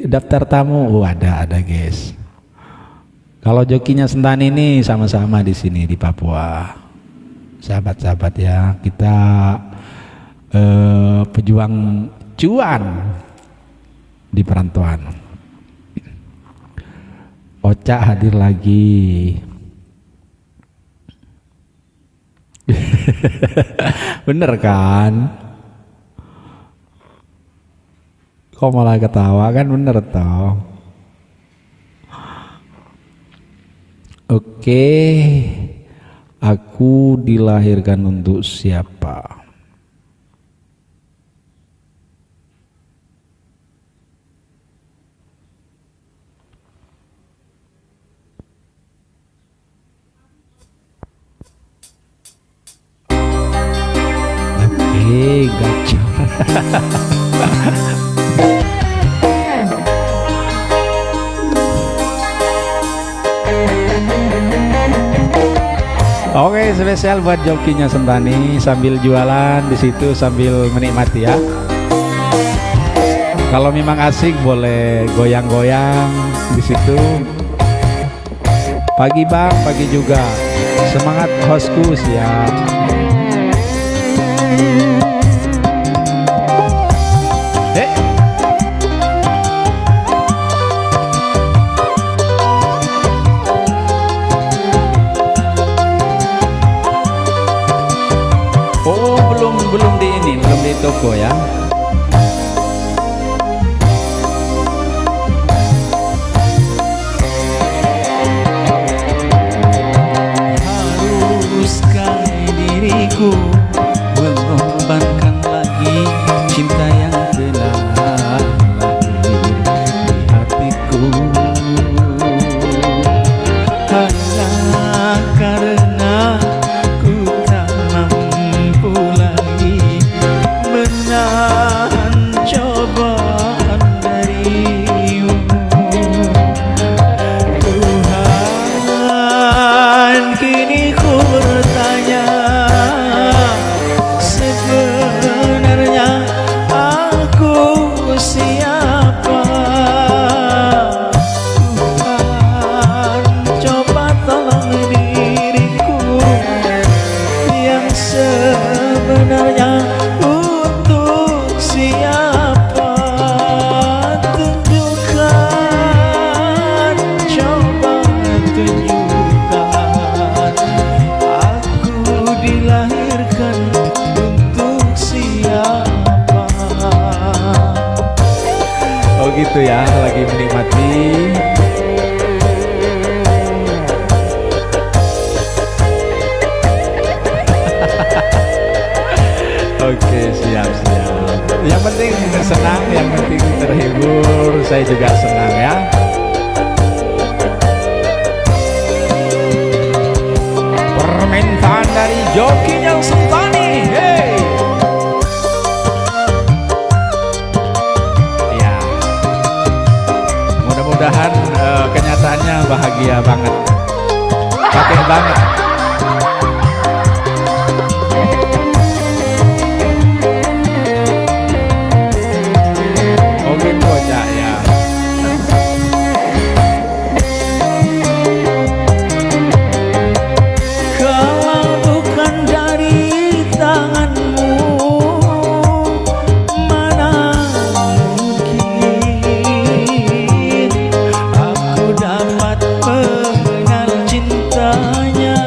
daftar tamu. Oh ada guys. Kalau jokinya Sentani ini sama-sama di sini di Papua. Sahabat-sahabat ya, kita pejuang cuan di perantauan. Oca hadir lagi. Bener kan? Kok malah ketawa, kan bener toh. Oke, Aku Dilahirkan Untuk Siapa. Gacor. Oke, spesial buat jokinya Sentani sambil jualan di situ sambil menikmati ya. Kalau memang asik boleh goyang-goyang di situ. Pagi Bang, pagi juga. Semangat hostku, siap. Oh belum di toko ya. ku mengorbankan lagi cinta yang telah lahir di hatiku, hanya karena ku tak mampu lagi menahan cobaan darimu. Tuhan, kini ku bertanya, sebenarnya aku siapa? Tuhan, coba tolong diriku yang sebenarnya untuk siapa. Tunjukkan, coba tunjukkan, aku dilahirkan untuk siapa. Oh gitu ya, lagi menikmati. Oke, siap. Yang penting senang, yang penting terhibur, saya juga senang ya. Permintaan dari Joki yang Sultani. Hey. Ya. Mudah-mudahan kenyataannya bahagia banget. Pakai banget. Oh gitu aja ya. Kalau bukan dari tanganmu, mana mungkin aku dapat mengenal cintanya.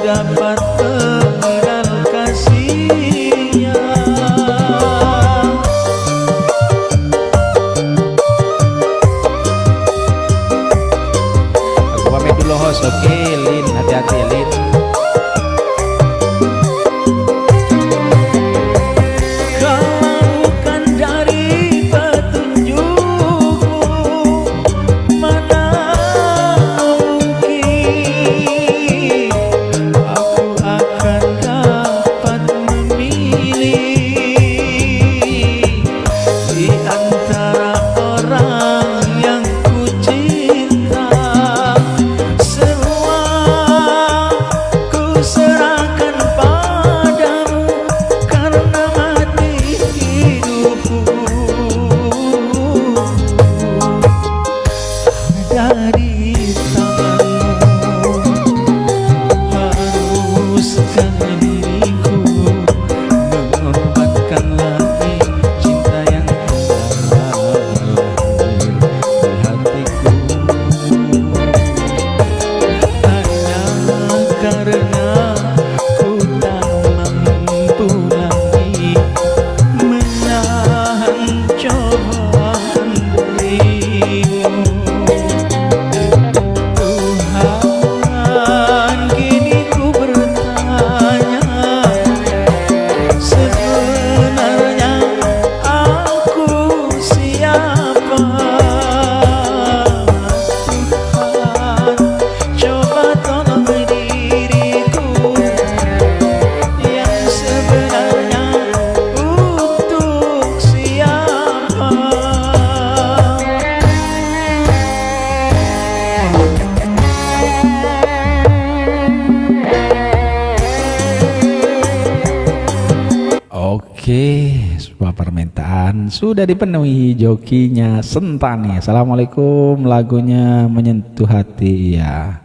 dapat mengenal kasihnya. Aku pamit dulu host. Oke Lin, hati-hati Lin. Oke, sebuah permintaan sudah dipenuhi, jokinya Sentani. Assalamualaikum, lagunya menyentuh hati ya,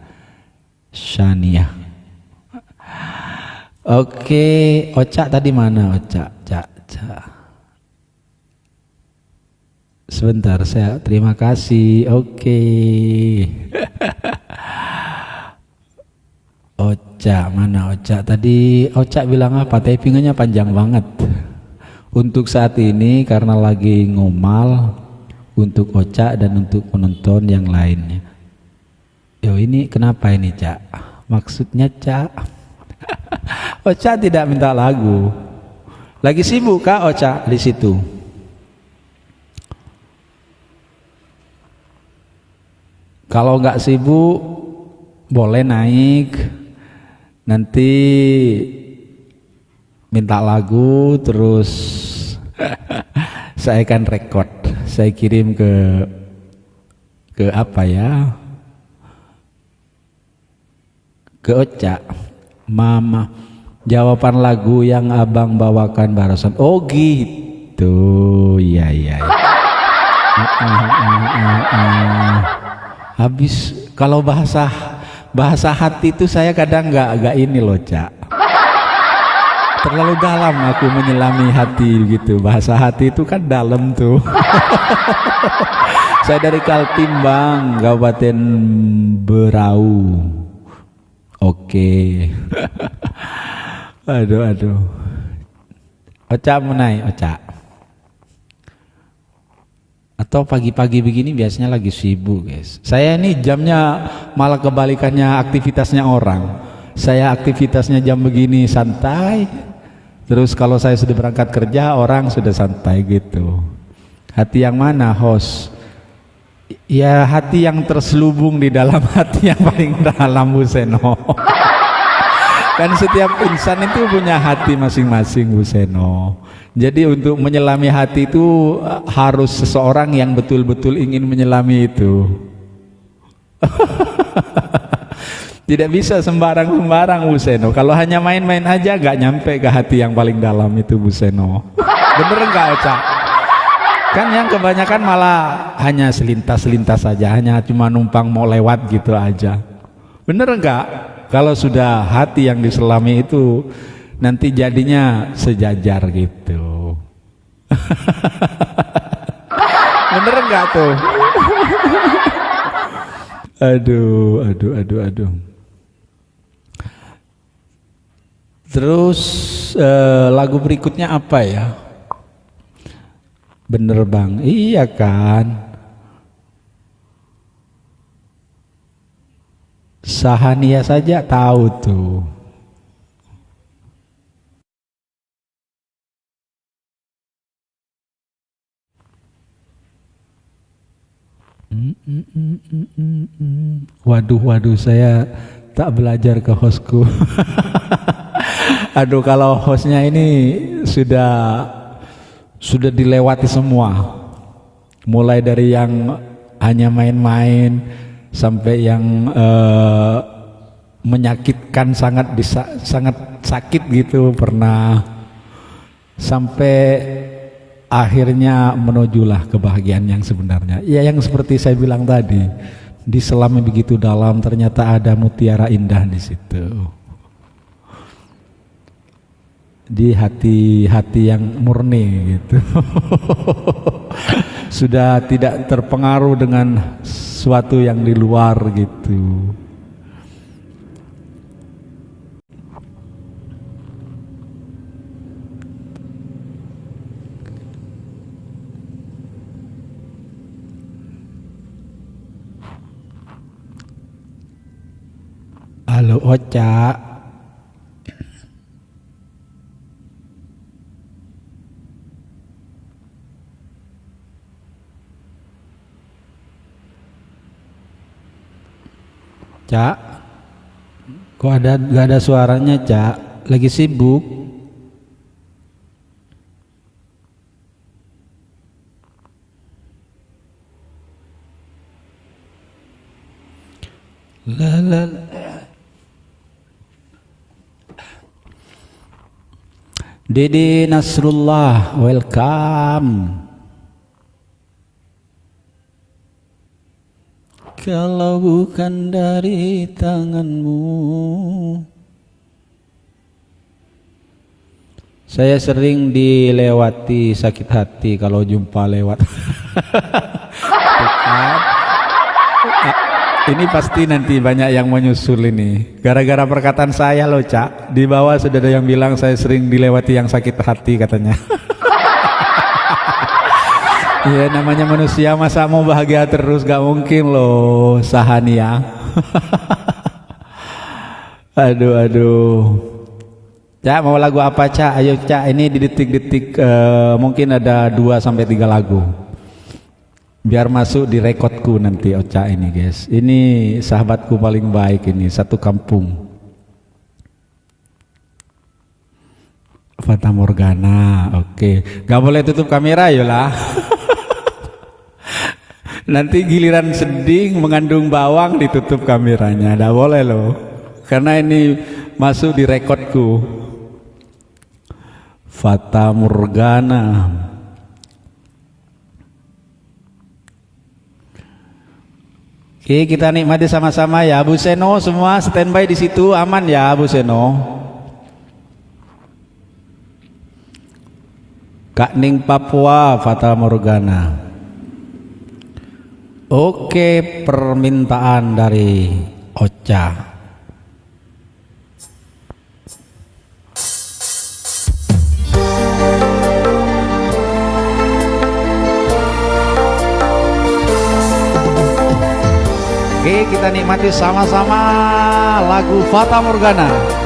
Shania. Oke, Oca tadi mana Oca? Sebentar, saya terima kasih. Oke. Oca, mana Oca? Tadi Oca bilang apa? Typingannya panjang banget. Untuk saat ini karena lagi ngomal untuk Oca dan untuk penonton yang lainnya. Yo ini kenapa ini Cak? Maksudnya Cak? Oca tidak minta lagu. Lagi sibuk kah Oca di situ? Kalau nggak sibuk boleh naik. Nanti minta lagu terus saya akan record, saya kirim ke apa ya, ke Oca. Mama, jawaban lagu yang abang bawakan barusan. Oh gitu, iya. Habis kalau bahasa hati itu saya kadang nggak ini loh Cak. Terlalu dalam aku menyelami hati gitu. Bahasa hati itu kan dalam tuh. Saya dari Kaltimbang, Kabupaten Berau. Oke. Aduh. Oca mau naik, Oca. Atau pagi-pagi begini biasanya lagi sibuk guys. Saya ini jamnya malah kebalikannya aktivitasnya orang. Saya aktivitasnya jam begini santai. Terus kalau saya sudah berangkat kerja, orang sudah santai gitu. Hati yang mana host? Ya hati yang terselubung di dalam hati yang paling dalam Bu Seno. Kan setiap insan itu punya hati masing-masing Bu Seno. Jadi untuk menyelami hati itu harus seseorang yang betul-betul ingin menyelami itu. Tidak bisa sembarang-sembarang Bu Seno. Kalau hanya main-main aja gak nyampe ke hati yang paling dalam itu Bu Seno. Bener gak Oca? Kan yang kebanyakan malah hanya selintas-selintas saja, hanya cuma numpang mau lewat gitu aja. Bener gak? Kalau sudah hati yang diselami itu nanti jadinya sejajar gitu. Bener gak tuh? Aduh. Terus lagu berikutnya apa ya? Bener Bang, iya kan? Sahania saja tahu tuh. Waduh, saya tak belajar ke hostku. Aduh, kalau hostnya ini sudah dilewati semua. Mulai dari yang hanya main-main sampai yang menyakitkan, sangat sakit gitu pernah, sampai akhirnya menujulah kebahagiaan yang sebenarnya. Ya, yang seperti saya bilang tadi, di selam yang begitu dalam ternyata ada mutiara indah di situ. Di hati yang murni gitu. Sudah tidak terpengaruh dengan sesuatu yang di luar gitu. Halo Oca. Cak, kok gak ada suaranya Cak? Lagi sibuk? Dede Nasrullah, welcome. Kalau bukan dari tanganmu, saya sering dilewati sakit hati kalau jumpa lewat. Ini pasti nanti banyak yang menyusul ini. Gara-gara perkataan saya loh Cak. Di bawah sudah ada yang bilang saya sering dilewati yang sakit hati katanya. Ya namanya manusia masa mau bahagia terus, gak mungkin loh Sahania. Aduh. Cak mau lagu apa Cak? Ayo Cak, ini di detik-detik mungkin ada 2-3 lagu. Biar masuk di rekodku nanti Oca ini guys. Ini sahabatku paling baik ini, satu kampung. Fata Morgana, oke. Gak boleh tutup kamera yolah. Nanti giliran sedih mengandung bawang ditutup kameranya, gak boleh loh. Karena ini masuk di rekodku. Fata Morgana. Oke, kita nikmati sama-sama ya. Bu Seno semua standby di situ, aman ya Bu Seno. Kak Ning Papua, Fata Morgana. Oke, permintaan dari Ocha. Oke, kita nikmati sama-sama lagu Fata Morgana.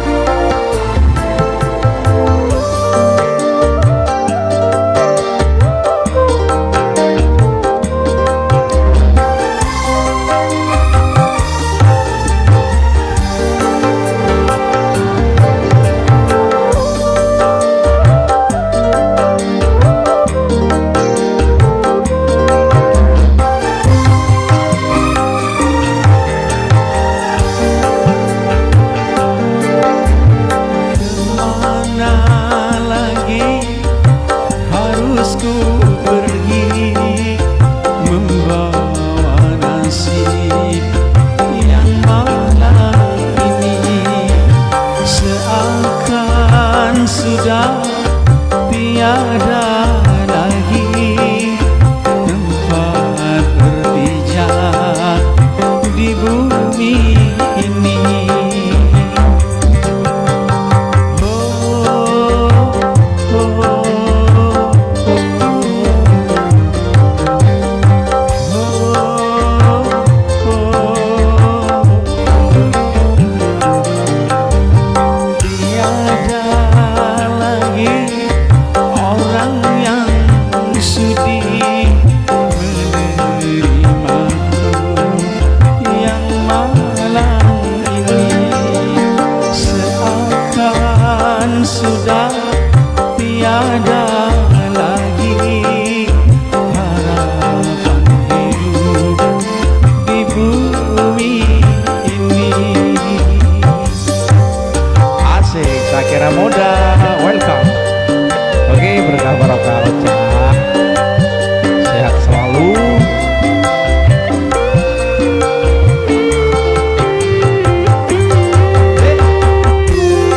sudah tiada lagi harapan hidup di bumi ini. Asik, Sakira Muda, welcome. Oke, berkah barokah Ocha, sehat selalu.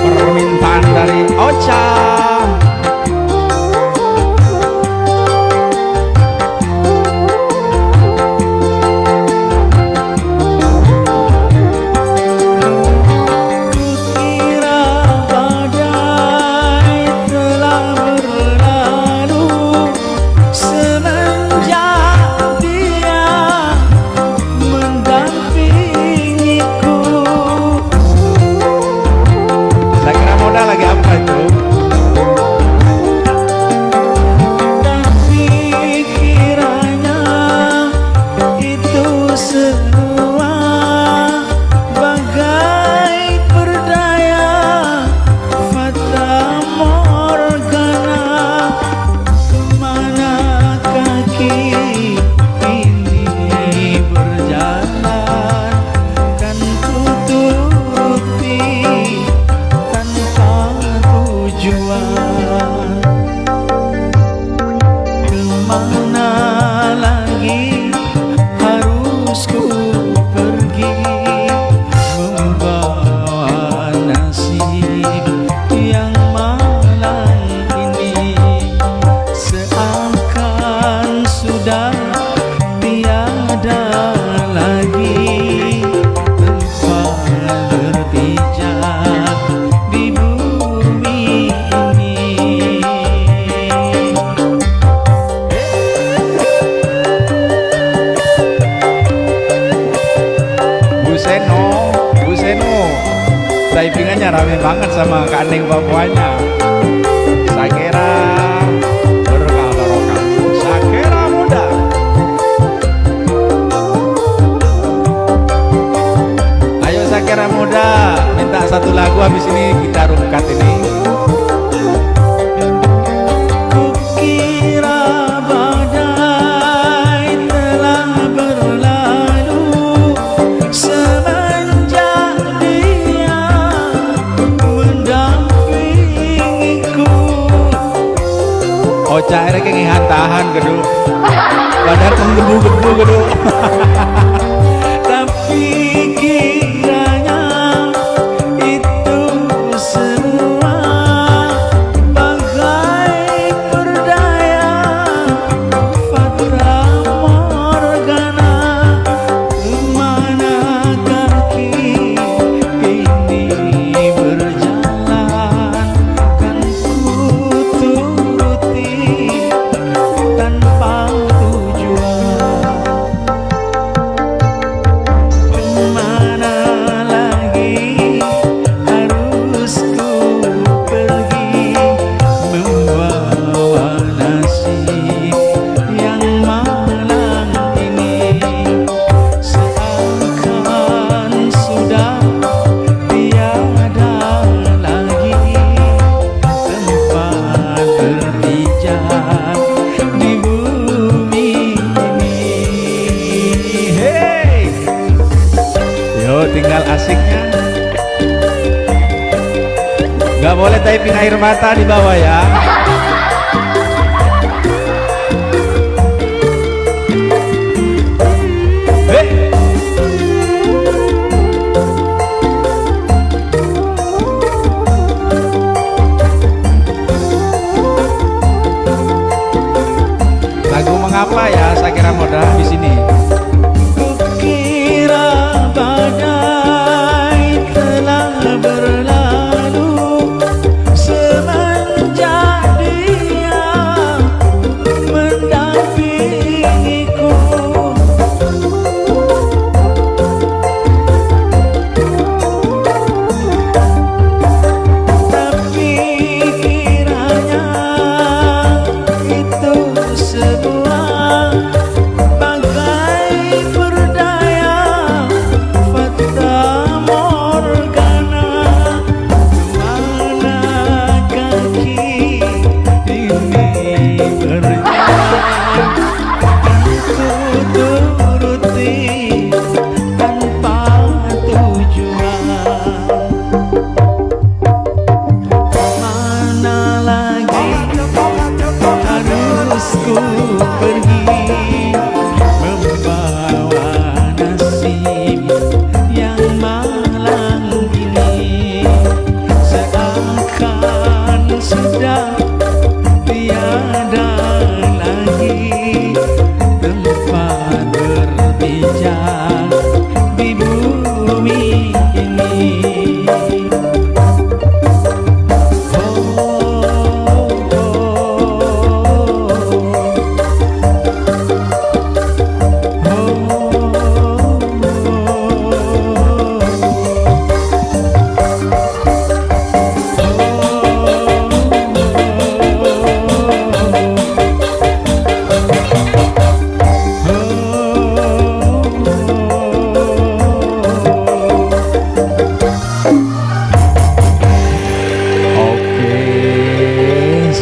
Permintaan dari Ocha. Kukira badai telah berlalu semenjak dia mendampingiku. Saya kira modal lagi apa itu? Tapi kiranya itu semua bagai perdaya fata morgana. Kemana kaki ini berjalan, kan ku turuti tanpa tujuan. Kemana lagi harus ku pergi, membawa nasib yang malang ini. Seakan sudah tiada lagi tempat berpijak di bumi ini. Bu Seno, typingannya rame banget sama Kak Neng Papuanya. Sakira berkah barokah, Sakira Muda. Ayo Sakira Muda, minta satu lagu habis ini kita rungkat ini. Kukira badai telah berlalu semenjak dia mendampingiku. Ocha akhirnya kengihan tahan gedu, badan menggebu-gebu gedu. Tapi kiranya itu semua bagai perdaya fata morgana. Kemana kaki ini berjalan, kan ku turuti tanpa tujuan. Kemana lagi harus ku pergi, membawa nasib yang malang ini. Seakan sudah tiada lagi tempat berpijak di bumi ini. Hey, yo tinggal asiknya. Gak boleh typing air mata di bawah ya. Hey. Lagu mengapa ya Sakira Muda di sini? Kukira badai telah berlalu semenjak dia mendampingiku. Tapi kiranya itu semua bagai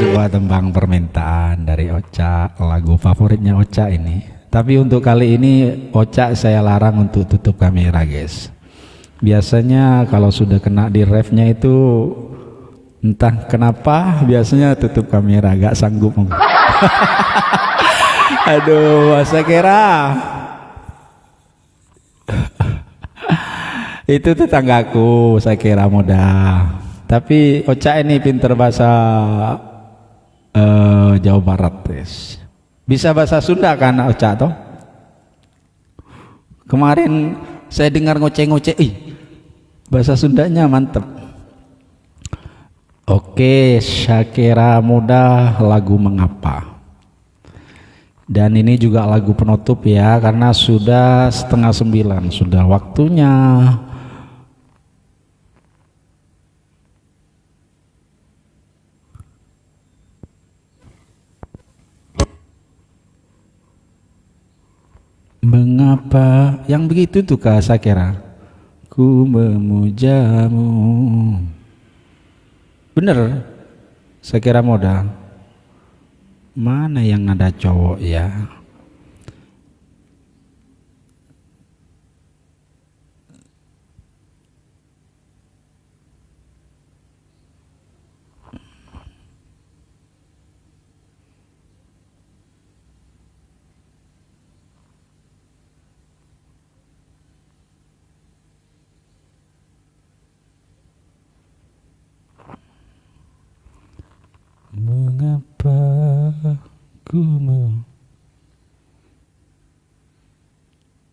sebuah tembang permintaan dari Ocha, lagu favoritnya Ocha ini. Tapi untuk kali ini Ocha saya larang untuk tutup kamera guys. Biasanya kalau sudah kena di refnya itu entah kenapa biasanya tutup kamera, gak sanggup. Aduh, saya kira itu tetanggaku, saya kira mudah. Tapi Ocha ini pinter bahasa Jawa Barat, guys. Bisa bahasa Sunda kan Ocha toh? Kemarin saya dengar ngoceh-ngoceh, bahasa Sundanya mantep. Oke, Syakira Muda, lagu Mengapa. Dan ini juga lagu penutup ya, karena sudah 8:30, sudah waktunya. Mengapa yang begitu tuh Kak Syakira? Ku memujamu. Bener Syakira Muda. Mana yang ada cowok ya? Mengapa ku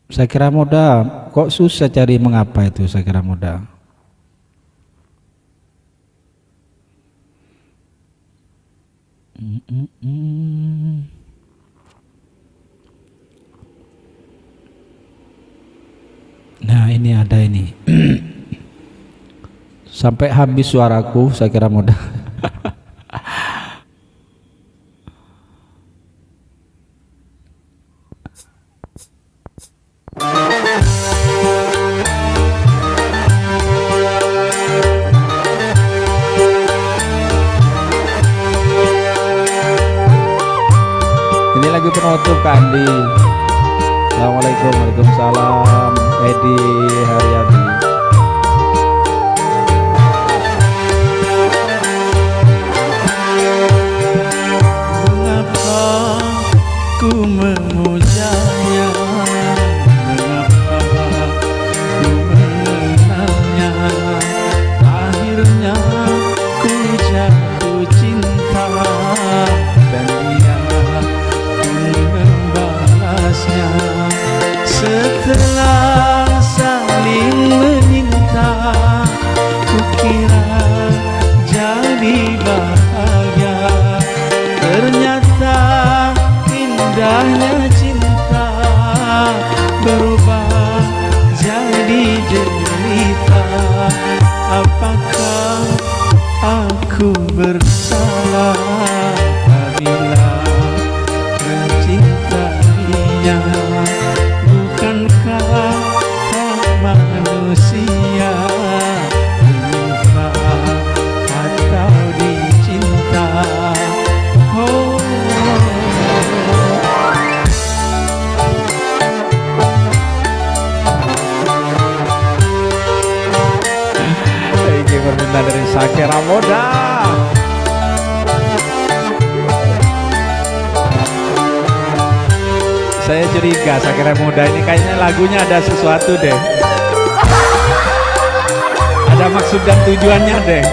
Syakira Muda, kok susah cari mengapa itu Syakira Muda? Nah ini ada ini. Sampai habis suaraku Syakira Muda. Ini lagu penutup Kak Andi. Assalamualaikum, waalaikumsalam. Edi Haryadi. Mengapa ku memujanya? Mengapa ku mengenalnya? Akhirnya ku jatuh cinta dan dia membalasnya. Setelah saling meminta, kukira jadi bahagia. Ternyata indahnya cinta berubah jadi derita. Apakah aku bersalah apabila mencintainya? Bukankah hak manusia menyimpan atau dicinta? Oh. Ini permintaan dari Syakira Muda. Saya curiga Syakira Muda ini kayaknya lagunya ada sesuatu deh. Ada maksud dan tujuannya deh.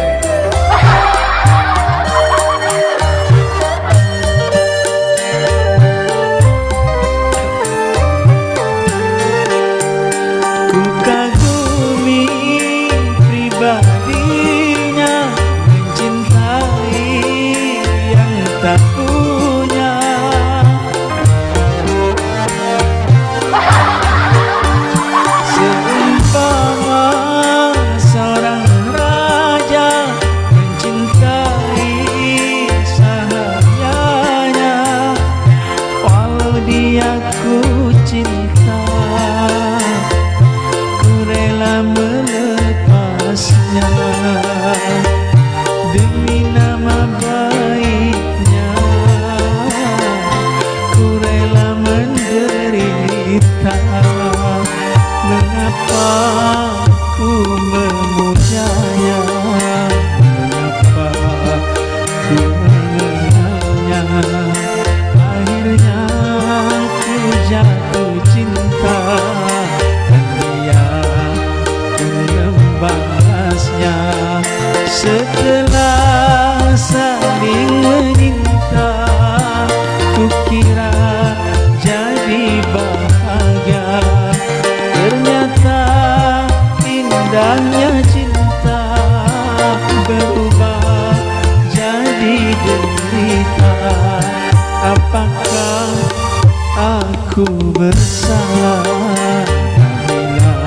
Ku kagumi pribadinya, mencintai yang tak punya. Seumpama seorang raja apakah aku bersalah bila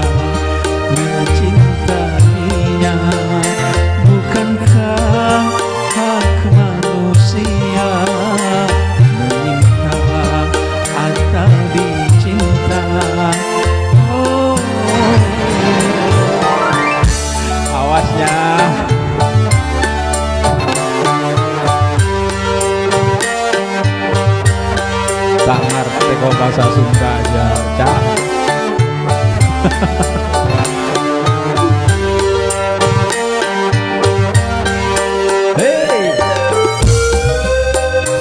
mencintainya? Bukankah hak manusia meminta atau dicinta? Oh, awasnya. Tak ngerti kok bahasa Sunda aja, Cak. Hei,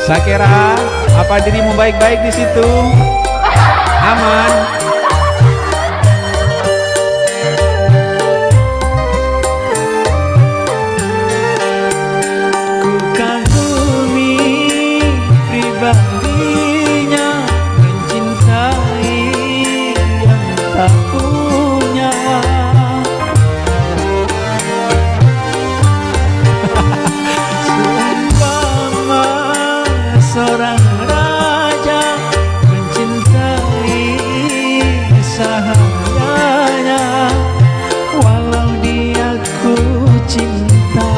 Sakira, apa dirimu baik-baik di situ? Aman? Ku kagumi pribadinya, mencintai yang tak punya. Seumpama seorang raja mencintai sahabatnya, walau dia ku cinta,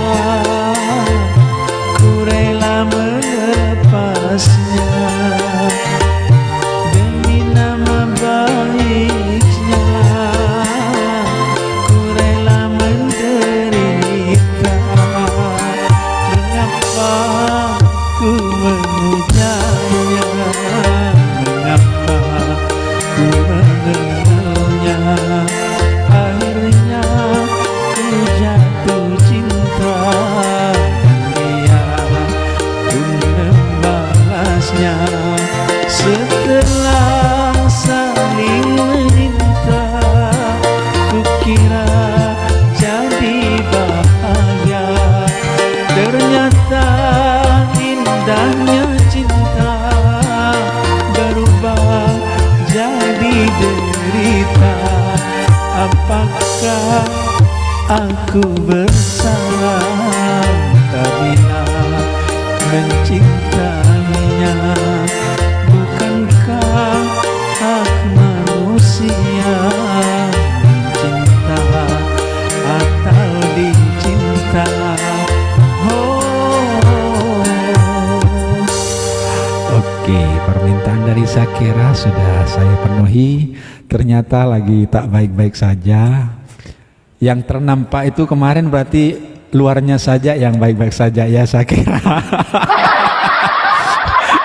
ku rela melepasnya demi nama baiknya. Ku rela menderita, mengapa ku memujanya? Mengapa ku mengenalnya? Akhirnya ku jatuh cinta dia, ku membalasnya. Setelah saling meminta, ku kira jadi bahagia. Ternyata indahnya cinta berubah jadi derita. Apakah aku bersalah bila mencintainya? Bukankah hak manusia mencinta atau dicinta? Oh. Oke, permintaan dari Sakira sudah saya penuhi. Ternyata lagi tak baik-baik saja. Yang ternampak itu kemarin berarti luarnya saja yang baik-baik saja ya Sakira.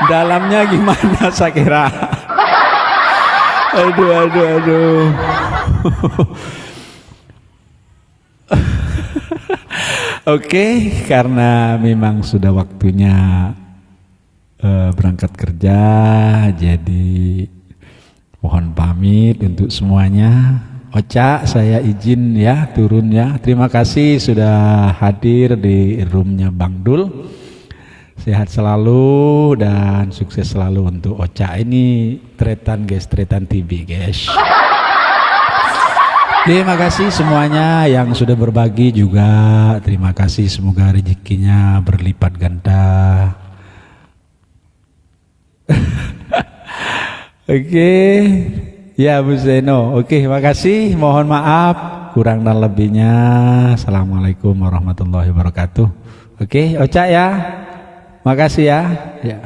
Dalamnya gimana Sakira? Aduh. Oke, karena memang sudah waktunya berangkat kerja, jadi mohon pamit untuk semuanya. Oca, saya izin ya turun ya. Terima kasih sudah hadir di roomnya Bang Dul. Sehat selalu dan sukses selalu untuk Oca. Ini tretan guys, tretan TV guys. Terima kasih semuanya yang sudah berbagi juga. Terima kasih, semoga rezekinya berlipat ganda. Oke. Ya Bu Zeno, oke, makasih. Mohon maaf kurang dan lebihnya. Assalamualaikum warahmatullahi wabarakatuh. Oke, Oca ya, makasih ya. Ya.